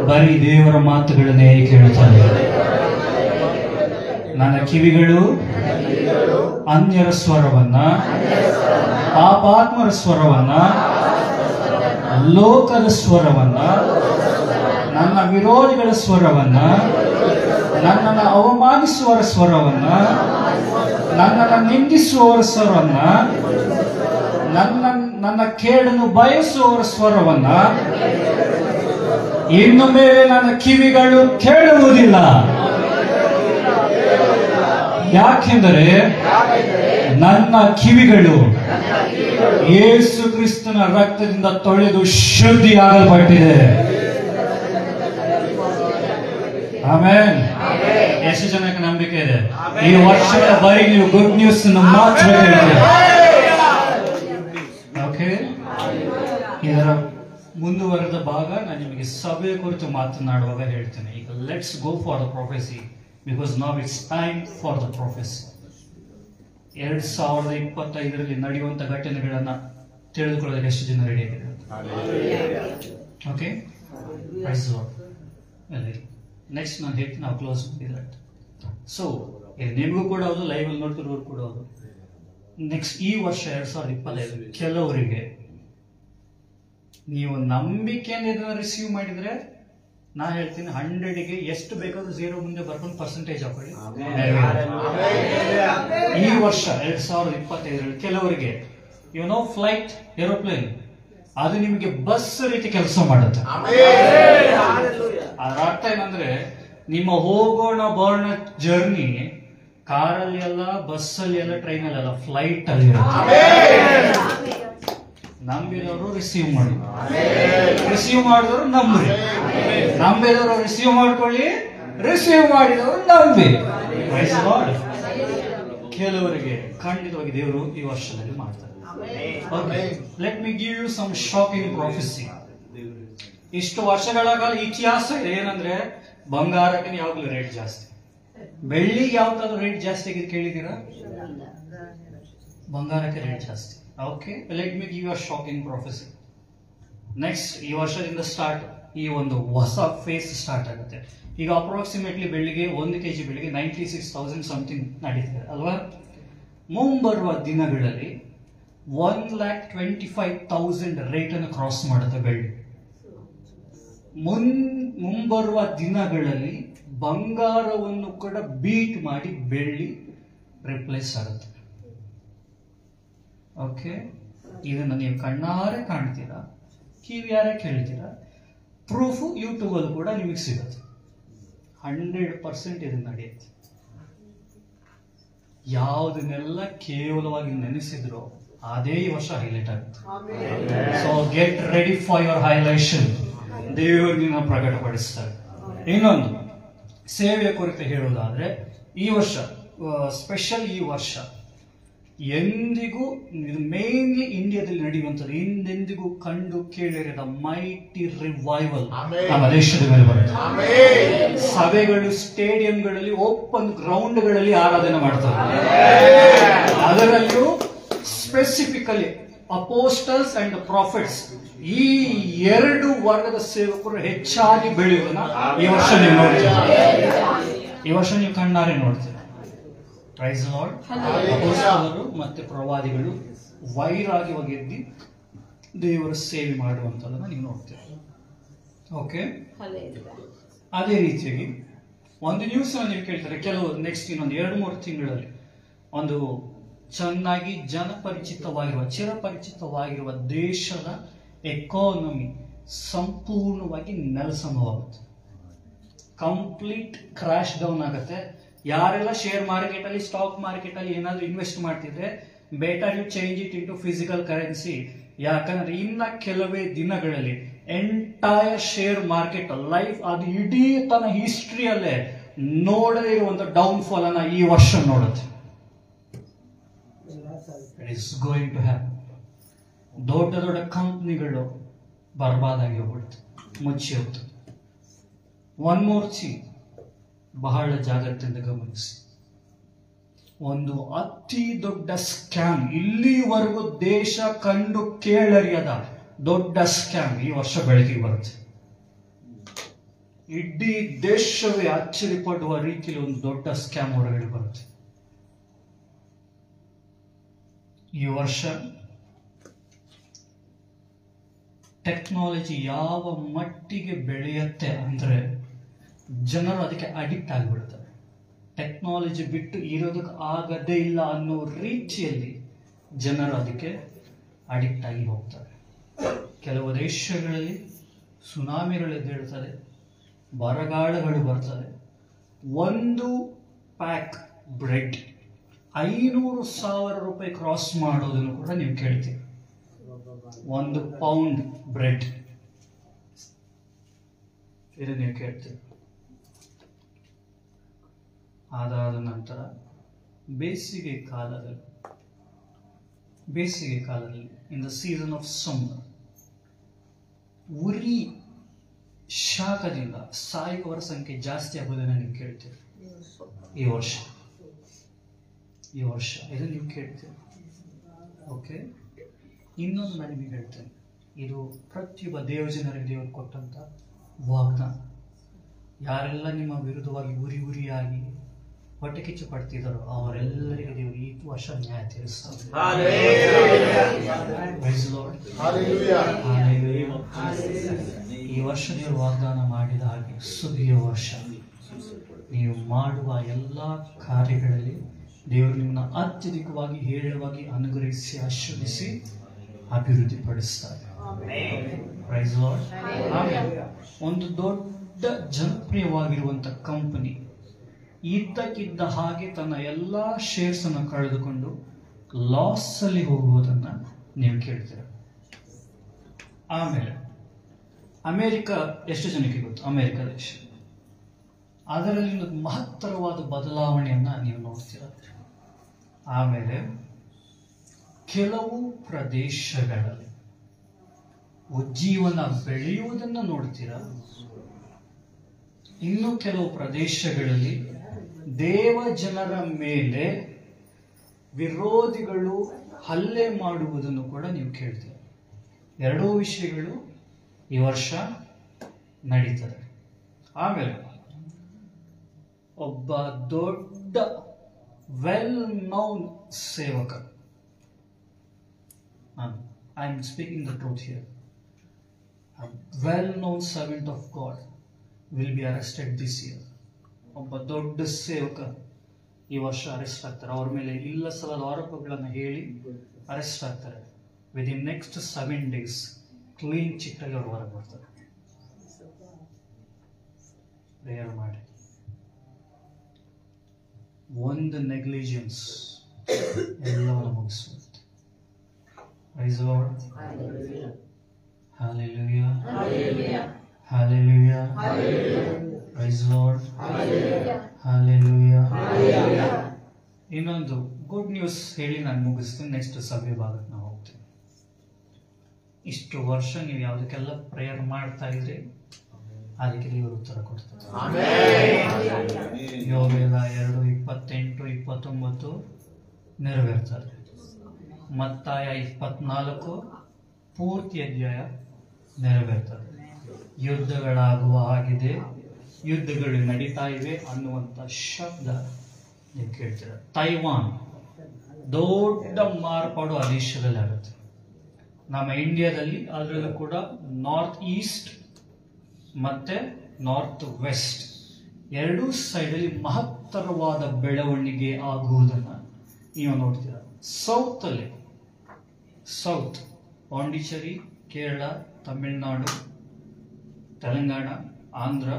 ಬರೀ ದೇವರ ಮಾತುಗಳನ್ನೇ ಕೇಳುತ್ತವೆ. ನನ್ನ ಕಿವಿಗಳು ಅನ್ಯರ ಸ್ವರವನ್ನ, ಪಾಪಾತ್ಮರ ಸ್ವರವನ್ನ, ಲೋಕದ ಸ್ವರವನ್ನ, ನನ್ನ ವಿರೋಧಿಗಳ ಸ್ವರವನ್ನ, ನನ್ನನ್ನು ಅವಮಾನಿಸುವವರ ಸ್ವರವನ್ನ, ನನ್ನನ್ನು ನಿಂದಿಸುವವರ ಸ್ವರವನ್ನ, ನನ್ನ ಕೇಡನ್ನು ಬಯಸುವವರ ಸ್ವರವನ್ನ ಇನ್ನು ಮೇಲೆ ನನ್ನ ಕಿವಿಗಳು ಕೇಳುವುದಿಲ್ಲ. ಯಾಕೆಂದರೆ ನನ್ನ ಕಿವಿಗಳು ಯೇಸು ಕ್ರಿಸ್ತನ ರಕ್ತದಿಂದ ತೊಳೆದು ಶುದ್ಧಿಯಾಗಲ್ಪಟ್ಟಿದೆ. ಆಮೆನ್. ಎಷ್ಟು ಜನಕ್ಕೆ ನಂಬಿಕೆ ಇದೆ? ಈ ವರ್ಷದ ಬರೀ ನೀವು ಗುಡ್ ನ್ಯೂಸ್ ಮಾತ್ರ ಹೇಳ್ತೀರಾ. ಓಕೆ, ಇದರ ಮುಂದುವರೆದ ಭಾಗ ನಾನು ನಿಮಗೆ ಸಭೆಯ ಕುರಿತು ಮಾತನಾಡುವಾಗ ಹೇಳ್ತೇನೆ. ಈಗ let's go for the prophecy, because ನಾವ್ it's time for the prophecy. 2025ರಲ್ಲಿ ನಡೆಯುವಂತ ಘಟನೆಗಳನ್ನ ತಿಳಿದುಕೊಳ್ಳೋದಕ್ಕೆ ಎಷ್ಟು ಜನ ರೆಡಿ ಆಗಿದ್ದಾರೆ? ಓಕೆ, ನೆಕ್ಸ್ಟ್ ನಾನು ಹೇಳ್ತೀನಿ, ನಾವು ಕ್ಲೋಸ್ ಮಾಡಿದ್ರೆ. ಸೊ ನಿಮಗೂ ಕೂಡ ಹೌದು, ಲೈವ್ ಅಲ್ಲಿ ನೋಡ್ತಿರೋರು ಕೂಡ ಹೌದು. ನೆಕ್ಸ್ಟ್ ಈ ವರ್ಷ 2025 ಕೆಲವರಿಗೆ ನೀವು ನಂಬಿಕೆಯಿಂದ ಇದನ್ನ ರಿಸೀವ್ ಮಾಡಿದ್ರೆ, ನಾ ಹೇಳ್ತೀನಿ 100ಗೆ ಎಷ್ಟು ಬೇಕಾದ್ರೂ 0 ಮುಂದೆ ಬರ್ಕೊಂಡು ಪರ್ಸೆಂಟೇಜ್ ಹಾಕೊಳ್ಳಿ. ಈ ವರ್ಷ 2025ರಲ್ಲಿ ಕೆಲವರಿಗೆ ಫ್ಲೈಟ್, ಏರೋಪ್ಲೇನ್, ಅದು ನಿಮಗೆ ಬಸ್ ರೀತಿ ಕೆಲಸ ಮಾಡುತ್ತೆ. ಅದರ ಅರ್ಥ ಏನಂದ್ರೆ, ನಿಮ್ಮ ಹೋಗೋಣ ಬರೋಣ ಜರ್ನಿ ಕಾರಲ್ಲಿ ಅಲ್ಲ, ಬಸ್ ಅಲ್ಲಿ ಅಲ್ಲ, ಟ್ರೈನ್ ಅಲ್ಲಿ ಅಲ್ಲ, ಫ್ಲೈಟ್ ಅಲ್ಲಿ ಇರುತ್ತೆ. ನಂಬಿದವರು ರಿಸೀವ್ ಮಾಡಿ, ರಿಸೀವ್ ಮಾಡಿದವರು ನಂಬ್ರಿ, ನಂಬಿದವರು ರಿಸೀವ್ ಮಾಡ್ಕೊಳ್ಳಿ, ರಿಸೀವ್ ಮಾಡಿದವರು ನಂಬಿ. ಕೆಲವರಿಗೆ ಖಂಡಿತವಾಗಿ ದೇವರು ಈ ವರ್ಷದಲ್ಲಿ ಮಾಡ್ತಾರೆ. Let me give you some shocking prophecy. ಇಷ್ಟು ವರ್ಷಗಳ ಕಾಲ ಇತಿಹಾಸ ಇದೆ ಏನಂದ್ರೆ, ಬಂಗಾರಕ್ಕೆ ಯಾವಾಗಲೂ ರೇಟ್ ಜಾಸ್ತಿ, ಬೆಳ್ಳಿಗೆ ಯಾವ್ದಾದ್ರು ರೇಟ್ ಜಾಸ್ತಿ ಆಗಿದೆ ಕೇಳಿದ್ದೀರಾ? ಬಂಗಾರಕ್ಕೆ ರೇಟ್ ಜಾಸ್ತಿ. Okay, let me give you a shocking prophecy. Next ಈ ವರ್ಷದಿಂದ ಸ್ಟಾರ್ಟ್ ಈ ಒಂದು ಹೊಸ ಫೇಸ್ ಸ್ಟಾರ್ಟ್ ಆಗುತ್ತೆ. ಈಗ ಅಪ್ರಾಕ್ಸಿಮೇಟ್ಲಿ ಬೆಳ್ಳಿಗೆ 1 kg ಬೆಳ್ಳಿಗೆ 96,000 ಸಮಥಿಂಗ್ ನಡೀತಿದೆ ಅಲ್ವಾ? ಮುಂಬರುವ ದಿನಗಳಲ್ಲಿ 1,25,000 ರೇಟ್ ಅನ್ನು ಕ್ರಾಸ್ ಮಾಡುತ್ತೆ ಬೆಳ್ಳಿ. ಮುಂಬರುವ ದಿನಗಳಲ್ಲಿ ಬಂಗಾರವನ್ನು ಕೂಡ ಬೀಟ್ ಮಾಡಿ ಬೆಳ್ಳಿ ರಿಪ್ಲೇಸ್ ಆಗುತ್ತೆ. ಓಕೆ, ಇದನ್ನು ನೀವು ಕಣ್ಣಾರೆ ಕಾಣ್ತೀರಾ, ಕಿವಿಯಾರೆ ಕೇಳ್ತೀರಾ, ಪ್ರೂಫು ಯೂಟ್ಯೂಬಲ್ಲಿ ಕೂಡ ನಿಮಗೆ ಸಿಗುತ್ತೆ. 100% ಇದು ನಡೆಯುತ್ತೆ. ಯಾವುದನ್ನೆಲ್ಲ ಕೇವಲವಾಗಿ ನೆನೆಸಿದ್ರು ಅದೇ ಈ ವರ್ಷ ಹೈಲೈಟ್ ಆಗುತ್ತೆ. So get ready for your ಹೈಲೈಷನ್. ದೇವರು ನಿನ್ನ ಪ್ರಕಟಪಡಿಸ್ತಾರೆ. ಇನ್ನೊಂದು ಸೇವೆಯ ಕುರಿತು ಹೇಳುವುದಾದ್ರೆ, ಈ ವರ್ಷ ಸ್ಪೆಷಲ್, ಈ ವರ್ಷ ಎಂದಿಗೂ ಮೇನ್ಲಿ ಇಂಡಿಯಾದಲ್ಲಿ ನಡೆಯುವಂಥದ್ದು, ಹಿಂದೆಂದಿಗೂ ಕಂಡು ಕೇಳಿರದ ಮೈಟಿ ರಿವೈವಲ್ ನಮ್ಮ ದೇಶದ ಮೇಲೆ ಬರುತ್ತೆ. ಸಭೆಗಳು, ಸ್ಟೇಡಿಯಂಗಳಲ್ಲಿ, ಓಪನ್ ಗ್ರೌಂಡ್ಗಳಲ್ಲಿ ಆರಾಧನೆ ಮಾಡ್ತಾರೆ. ಅದರಲ್ಲೂ ಸ್ಪೆಸಿಫಿಕಲಿ ಅಪೋಸ್ಟಲ್ಸ್ ಅಂಡ್ ಪ್ರಾಫಿಟ್ಸ್, ಈ ಎರಡು ವರ್ಗದ ಸೇವಕರು ಹೆಚ್ಚಾಗಿ ಬೆಳೆಯುವುದನ್ನ ಈ ವರ್ಷ ನೀವು ನೋಡ್ತೀರಾ. ಈ ವರ್ಷ ನೀವು ಕಣ್ಣಾರೆ ನೋಡ್ತೀರಾ. Price lord. ಅಪೋಸ್ತಲರು ಮತ್ತೆ ಪ್ರವಾದಿಗಳು ವೈರಾಗ್ಯವಾಗಿ ಎದ್ದು ದೇವರ ಸೇವೆ ಮಾಡುವಂಥದ್ದನ್ನು ನೀವು ನೋಡ್ತೀರಾ. ಓಕೆ, ಅದೇ ರೀತಿಯಾಗಿ ಒಂದು ನ್ಯೂಸ್ ನೀವು ಕೇಳ್ತಾರೆ, ಕೆಲವು ನೆಕ್ಸ್ಟ್ ಇನ್ನೊಂದು 2-3 ತಿಂಗಳಲ್ಲಿ ಒಂದು ಚೆನ್ನಾಗಿ ಜನಪರಿಚಿತವಾಗಿರುವ, ಚಿರಪರಿಚಿತವಾಗಿರುವ ದೇಶದ ಎಕಾನಮಿ ಸಂಪೂರ್ಣವಾಗಿ ನೆಲಸಮವಾಗುತ್ತೆ. ಕಂಪ್ಲೀಟ್ ಕ್ರಾಶ್ ಡೌನ್ ಆಗುತ್ತೆ. ಯಾರೆಲ್ಲ ಶೇರ್ ಮಾರ್ಕೆಟ್ ಅಲ್ಲಿ, ಸ್ಟಾಕ್ ಮಾರ್ಕೆಟ್ ಅಲ್ಲಿ ಏನಾದ್ರು ಇನ್ವೆಸ್ಟ್ ಮಾಡ್ತಿದ್ರೆ, better you change it into physical currency. ಯಾಕಂದ್ರೆ ಇನ್ನ ಕೆಲವೇ ದಿನಗಳಲ್ಲಿ ಎಂಟೈರ್ ಶೇರ್ ಮಾರ್ಕೆಟ್ ಲೈಫ್, ಅದು ಇಡೀ ತನ್ನ ಹಿಸ್ಟ್ರಿಯಲ್ಲೇ ನೋಡದೇ ಇರುವಂತ ಡೌನ್ ಫಾಲ್ ಅನ್ನ ಈ ವರ್ಷ ನೋಡುತ್ತೆ. It is going to happen. ದೊಡ್ಡ ದೊಡ್ಡ ಕಂಪ್ನಿಗಳು ಬರ್ಬಾದಾಗಿ ಹೋಗ್ಬಿಡ್ತು, ಮುಚ್ಚಿ ಹೋಗ್ತದೆ. ಒನ್ ಮೋರ್ ಥಿಂಗ್, ಬಹಳ ಜಾಗ್ರತೆಯಿಂದ ಗಮನಿಸಿ. ಒಂದು ಅತಿ ದೊಡ್ಡ ಸ್ಕ್ಯಾಮ್, ಇಲ್ಲಿವರೆಗೂ ದೇಶ ಕಂಡು ಕೇಳರಿಯದ ದೊಡ್ಡ ಸ್ಕ್ಯಾಮ್ ಈ ವರ್ಷ ಬೆಳಕಿಗೆ ಬರುತ್ತೆ. ಇಡೀ ದೇಶವೇ ಅಚ್ಚರಿ ಪಡುವ ರೀತಿಯಲ್ಲಿ ಒಂದು ದೊಡ್ಡ ಸ್ಕ್ಯಾಮ್ ಹೊರಗಡೆ ಬರುತ್ತೆ. ಈ ವರ್ಷ ಟೆಕ್ನಾಲಜಿ ಯಾವ ಮಟ್ಟಿಗೆ ಬೆಳೆಯುತ್ತೆ ಅಂದ್ರೆ, ಜನರು ಅದಕ್ಕೆ ಅಡಿಕ್ಟ್ ಆಗಿಬಿಡ್ತಾರೆ. ಟೆಕ್ನಾಲಜಿ ಬಿಟ್ಟು ಇರೋದಕ್ಕೆ ಆಗದೇ ಇಲ್ಲ ಅನ್ನೋ ರೀತಿಯಲ್ಲಿ ಜನರು ಅದಕ್ಕೆ ಅಡಿಕ್ಟ್ ಆಗಿ ಹೋಗ್ತಾರೆ. ಕೆಲವು ದೇಶಗಳಲ್ಲಿ ಸುನಾಮಿಗಳು ಎದ್ದೇಳ್ತದೆ, ಬರಗಾಲಗಳು ಬರ್ತದೆ. ಒಂದು ಪ್ಯಾಕ್ ಬ್ರೆಡ್ 500,000 ರೂಪಾಯಿ ಕ್ರಾಸ್ ಮಾಡೋದನ್ನು ಕೂಡ ನೀವು ಕೇಳ್ತೀವಿ. 1 ಪೌಂಡ್ ಬ್ರೆಡ್ ಇದು ನೀವು ಕೇಳ್ತೀವಿ. ಅದಾದ ನಂತರ ಬೇಸಿಗೆ ಕಾಲದಲ್ಲಿ in the season of summer, ಉರಿ ಶಾಖದಿಂದ ಸಾಯುವವರ ಸಂಖ್ಯೆ ಜಾಸ್ತಿ ಆಗೋದನ್ನ ನೀವು ಕೇಳ್ತೀವಿ. ಈ ವರ್ಷ ಇದನ್ನು ನೀವು ಕೇಳ್ತೀವಿ. ಓಕೆ, ಇನ್ನೊಂದು ನಾನು ನಿಮಗೆ ಹೇಳ್ತೇನೆ, ಇದು ಪ್ರತಿಯೊಬ್ಬ ದೇವಜನರಿಗೆ ದೇವರು ಕೊಟ್ಟಂತ ವಾಗ್ದಾನ. ಯಾರೆಲ್ಲ ನಿಮ್ಮ ವಿರುದ್ಧವಾಗಿ ಉರಿಯಾಗಿ ಹೊಟ್ಟೆ ಕಿಚ್ಚು ಪಡ್ತಿದ್ದಾರೋ ಅವರೆಲ್ಲರಿಗೆ ದೇವರು ಈ ವರ್ಷ ನ್ಯಾಯ ತೀರಿಸ್ತಾರೆ. ಈ ವರ್ಷ ದೇವರು ವಾಗ್ದಾನ ಮಾಡಿದ ಹಾಗೆ ಸುಗ್ಗಿಯ ವರ್ಷ ನೀವು ಮಾಡುವ ಎಲ್ಲ ಕಾರ್ಯಗಳಲ್ಲಿ ದೇವರು ನಿಮ್ಮನ್ನ ಅತ್ಯಧಿಕವಾಗಿ ಹೇರಳವಾಗಿ ಅನುಗ್ರಹಿಸಿ ಆಶೀರ್ವದಿಸಿ ಅಭಿವೃದ್ಧಿ ಪಡಿಸ್ತಾರೆ. Price lord. ಒಂದು ದೊಡ್ಡ ಜನಪ್ರಿಯವಾಗಿರುವಂತ ಕಂಪನಿ ಇದ್ದಕ್ಕಿದ್ದ ಹಾಗೆ ತನ್ನ ಎಲ್ಲಾ ಶೇರ್ಸ್ ಅನ್ನು ಕಳೆದುಕೊಂಡು ಲಾಸ್ ಅಲ್ಲಿ ಹೋಗುವುದನ್ನ ನೀವು ಕೇಳ್ತೀರ. ಆಮೇಲೆ ಅಮೆರಿಕ ಎಷ್ಟು ಜನಕ್ಕೆ ಗೊತ್ತು? ಅಮೆರಿಕ ದೇಶ, ಅದರಲ್ಲಿ ಒಂದು ಮಹತ್ತರವಾದ ಬದಲಾವಣೆಯನ್ನ ನೀವು ನೋಡ್ತೀರ. ಆಮೇಲೆ ಕೆಲವು ಪ್ರದೇಶಗಳಲ್ಲಿ ಉಜ್ಜೀವನ ಬೆಳೆಯುವುದನ್ನು ನೋಡ್ತೀರ. ಇನ್ನು ಕೆಲವು ಪ್ರದೇಶಗಳಲ್ಲಿ ದೇವ ಜನರ ಮೇಲೆ ವಿರೋಧಿಗಳು ಹಲ್ಲೆ ಮಾಡುವುದನ್ನು ಕೂಡ ನೀವು ಕೇಳ್ತೀರ. ಎರಡೂ ವಿಷಯಗಳು ಈ ವರ್ಷ ನಡೀತದೆ. ಆಮೇಲೆ ಒಬ್ಬ ದೊಡ್ಡ ವೆಲ್ ನೌನ್ ಸೇವಕ, I am speaking the truth here, A well-known servant of God will be arrested this year. ಒಬ್ಬ ದೊಡ್ಡ ಸೇವಕ ಈ ವರ್ಷ ಅರೆಸ್ಟ್ ಆಗ್ತಾರೆ. ಅವ್ರ ಮೇಲೆ ಇಲ್ಲ ಸಲ್ಲದ ಆರೋಪಗಳನ್ನು ಹೇಳಿ ಅರೆಸ್ಟ್ ಆಗ್ತಾರೆ. ವಿದಿನ್ ನೆಕ್ಸ್ಟ್ 7 days ಕ್ಲೀನ್ ಚಿಟ್ಟಾಗಿ ಅವ್ರು ಹೊರಗೆ ಬರ್ತಾರೆ. ಪ್ರೇಯರ್ ಮಾಡಿ. ಒಂದು ನೆಗ್ಲಿಜೆನ್ಸ್ ಎಲ್ಲವನ್ನು ಮುಗಿಸುತ್ತೆ. Praise the Lord. Hallelujah. Hallelujah. Hallelujah. Praise the Lord. Hallelujah. ಇನ್ನೊಂದು ಗುಡ್ ನ್ಯೂಸ್ ಹೇಳಿ ನಾನು ಮುಗಿಸ್ತೀನಿ. ನೆಕ್ಸ್ಟ್ ಸಭೆ ಭಾಗಕ್ಕೆ ನಾವು ಹೋಗ್ತೀವಿ. ಇಷ್ಟು ವರ್ಷ ನೀವು ಯಾವುದಕ್ಕೆಲ್ಲ ಪ್ರೇಯರ್ ಮಾಡ್ತಾ ಇದ್ರಿ ಅದಕ್ಕೆ ದೇವರು ಉತ್ತರ ಕೊಡ್ತಾರೆ. ಯೋವೇದ 2:28-29 ನೆರವೇರ್ತಾರೆ. ಮತ್ತಾಯ 24 ಪೂರ್ತಿ ಅಧ್ಯಾಯ ನೆರವೇರ್ತದೆ. ಯುದ್ಧಗಳಾಗುವ ಹಾಗಿದೆ, ಯುದ್ಧಗಳು ನಡೀತಾ ಇವೆ ಅನ್ನುವಂಥ ಶಬ್ದ ನೀವು ಕೇಳ್ತೀರ. ತೈವಾನ್ ದೊಡ್ಡ ಮಾರ್ಪಾಡು ಆ ದೇಶದಲ್ಲಿ ಆಗುತ್ತೆ. ನಮ್ಮ ಇಂಡಿಯಾದಲ್ಲಿ ಅದರಲ್ಲೂ ಕೂಡ ನಾರ್ತ್ ಈಸ್ಟ್ ಮತ್ತೆ ನಾರ್ತ್ ವೆಸ್ಟ್ ಎರಡೂ ಸೈಡಲ್ಲಿ ಮಹತ್ತರವಾದ ಬೆಳವಣಿಗೆ ಆಗುವುದನ್ನು ನೀವು ನೋಡ್ತೀರ. ಸೌತ್ ಪಾಂಡಿಚೇರಿ, ಕೇರಳ, ತಮಿಳುನಾಡು, ತೆಲಂಗಾಣ, ಆಂಧ್ರ,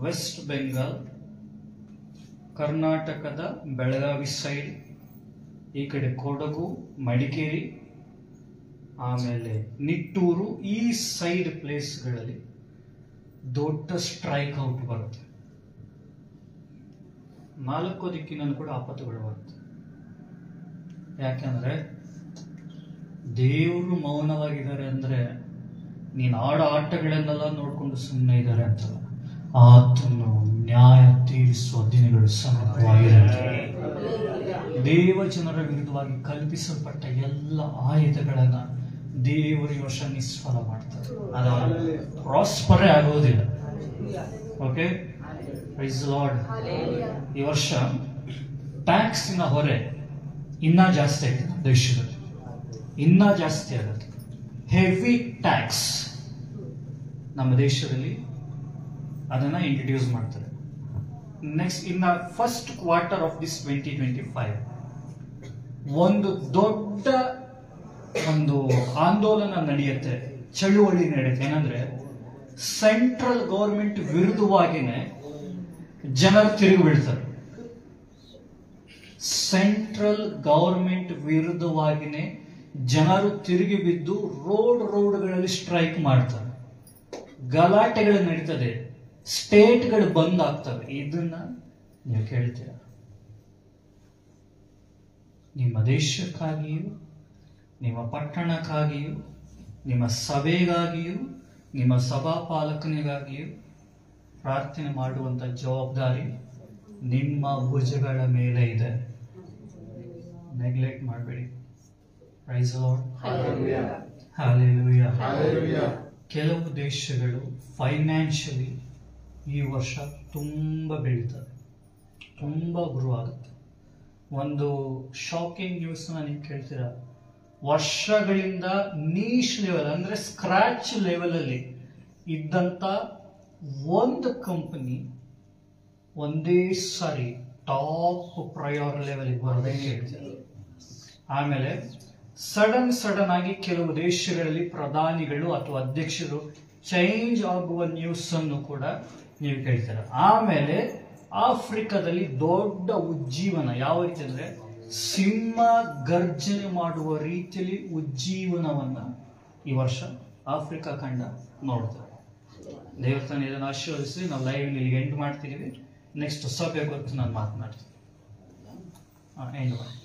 ವೆಸ್ಟ್ ಬೆಂಗಾಲ್, ಕರ್ನಾಟಕದ ಬೆಳಗಾವಿ ಸೈಡ್, ಈ ಕಡೆ ಕೊಡಗು, ಮಡಿಕೇರಿ, ಆಮೇಲೆ ನಿಟ್ಟೂರು, ಈ ಸೈಡ್ ಪ್ಲೇಸ್ಗಳಲ್ಲಿ ದೊಡ್ಡ ಸ್ಟ್ರೈಕ್ ಔಟ್ ಬರುತ್ತೆ. 4 ದಿಕ್ಕಿನಲ್ಲೂ ಕೂಡ ಆಪತ್ತುಗಳು ಬರುತ್ತೆ. ಯಾಕಂದ್ರೆ ದೇವರು ಮೌನವಾಗಿದ್ದಾರೆ ಅಂದ್ರೆ ನೀನು ಆಟಗಳನ್ನೆಲ್ಲ ನೋಡ್ಕೊಂಡು ಸುಮ್ಮನೆ ಇದ್ದಾರೆ ಅಂತಲ್ಲ, ಆತನು ನ್ಯಾಯ ತೀರಿಸುವ ದಿನಗಳು ಸಮೀಪವಾಗಿರುತ್ತೆ. ದೇವ ಜನರ ವಿರುದ್ಧವಾಗಿ ಕಲ್ಪಿಸಲ್ಪಟ್ಟ ಎಲ್ಲ ಆಯುಧಗಳನ್ನ ದೇವರು ಈ ವರ್ಷ ನಿಷ್ಫಲ ಮಾಡ್ತಾರೆ. ಅದು ಪ್ರಾಸ್ಪರೇ ಆಗೋದಿಲ್ಲ. Okay, praise the Lord. ಈ ವರ್ಷ ಟ್ಯಾಕ್ಸಿನ ಹೊರೆ ಇನ್ನೂ ಜಾಸ್ತಿ ಆಗಿದೆ ದೇಶದಲ್ಲಿ, ಇನ್ನೂ ಜಾಸ್ತಿ ಆಗುತ್ತೆ. ಹೆವಿ ಟ್ಯಾಕ್ಸ್ ನಮ್ಮ ದೇಶದಲ್ಲಿ ಅದನ್ನ ಇಂಟ್ರೊಡ್ಯೂಸ್ ಮಾಡ್ತಾರೆ. ನೆಕ್ಸ್ಟ್ ಇನ್ನ ಫಸ್ಟ್ ಕ್ವಾರ್ಟರ್ ಆಫ್ ದಿಸ್ 2025 ಒಂದು ದೊಡ್ಡ ಆಂದೋಲನ ನಡೆಯುತ್ತೆ, ಚಳುವಳಿ ನಡೆಯುತ್ತೆ. ಏನಂದ್ರೆ ಸೆಂಟ್ರಲ್ ಗೌರ್ಮೆಂಟ್ ವಿರುದ್ಧವಾಗಿನೇ ಜನರು ತಿರುಗಿ ಬೀಳ್ತಾರೆ. ಸೆಂಟ್ರಲ್ ಗೌರ್ಮೆಂಟ್ ವಿರುದ್ಧವಾಗಿನೇ ಜನರು ತಿರುಗಿ ಬಿದ್ದು ರೋಡ್ಗಳಲ್ಲಿ ಸ್ಟ್ರೈಕ್ ಮಾಡ್ತಾರೆ, ಗಲಾಟೆಗಳು ನಡೀತದೆ, ಸ್ಟೇಟ್ಗಳು ಬಂದ್ ಆಗ್ತವೆ. ಇದನ್ನ ನೀವು ಕೇಳ್ತೀರ. ನಿಮ್ಮ ದೇಶಕ್ಕಾಗಿಯೂ, ನಿಮ್ಮ ಪಟ್ಟಣಕ್ಕಾಗಿಯೂ, ನಿಮ್ಮ ಸಭೆಗಾಗಿಯೂ, ನಿಮ್ಮ ಸಭಾಪಾಲಕನಿಗಾಗಿಯೂ ಪ್ರಾರ್ಥನೆ ಮಾಡುವಂತ ಜವಾಬ್ದಾರಿ ನಿಮ್ಮ ಭುಜಗಳ ಮೇಲೆ ಇದೆ. ನೆಗ್ಲೆಕ್ಟ್ ಮಾಡಬೇಡಿ. Praise the lord. ಹಲ್ಲೆಲೂಯಾ. ಕೆಲವು ದೇಶಗಳು ಫೈನಾನ್ಷಿಯಲಿ ಈ ವರ್ಷ ತುಂಬ ಬೆಳೀತದೆ, ತುಂಬ ಗ್ರೋ ಆಗುತ್ತೆ. ಒಂದು ಶಾಕಿಂಗ್ ನ್ಯೂಸ್ನ ನೀವು ಕೇಳ್ತೀರಾ. ವರ್ಷಗಳಿಂದ ನೀಶ್ ಲೆವೆಲ್ ಅಂದ್ರೆ ಸ್ಕ್ರಾಚ್ ಲೆವೆಲ್ ಅಲ್ಲಿ ಇದ್ದಂತ ಒಂದು ಕಂಪನಿ ಒಂದೇ ಸಾರಿ ಟಾಪ್ ಪ್ರಯಾರ್ ಲೆವೆಲ್ ಬರೋದೇ ಹೇಳ್ತಾರೆ. ಆಮೇಲೆ ಸಡನ್ ಆಗಿ ಕೆಲವು ದೇಶಗಳಲ್ಲಿ ಪ್ರಧಾನಿಗಳು ಅಥವಾ ಅಧ್ಯಕ್ಷರು ಚೇಂಜ್ ಆಗುವ ನ್ಯೂಸ್ ಅನ್ನು ಕೂಡ ನೀವು ಕೇಳ್ತೀರ. ಆಮೇಲೆ ಆಫ್ರಿಕಾದಲ್ಲಿ ದೊಡ್ಡ ಉಜ್ಜೀವನ, ಯಾವ ರೀತಿ ಅಂದ್ರೆ ಸಿಂಹ ಗರ್ಜನೆ ಮಾಡುವ ರೀತಿಯಲ್ಲಿ ಉಜ್ಜೀವನವನ್ನ ಈ ವರ್ಷ ಆಫ್ರಿಕಾ ಖಂಡ ನೋಡ್ತಾರೆ. ದೇವಸ್ಥಾನ ಇದನ್ನು ಆಶೀರ್ವದಿಸಿ ನಾವು ಲೈವ್ ಇಲ್ಲಿಗೆ ಎಂಡ್ ಮಾಡ್ತಿದ್ದೀವಿ. ನೆಕ್ಸ್ಟ್ ಸಭೆ ಗೊತ್ತು ನಾನು ಮಾತನಾಡ್ತೀನಿ. ಎಂಡ್ ಮಾಡಿ.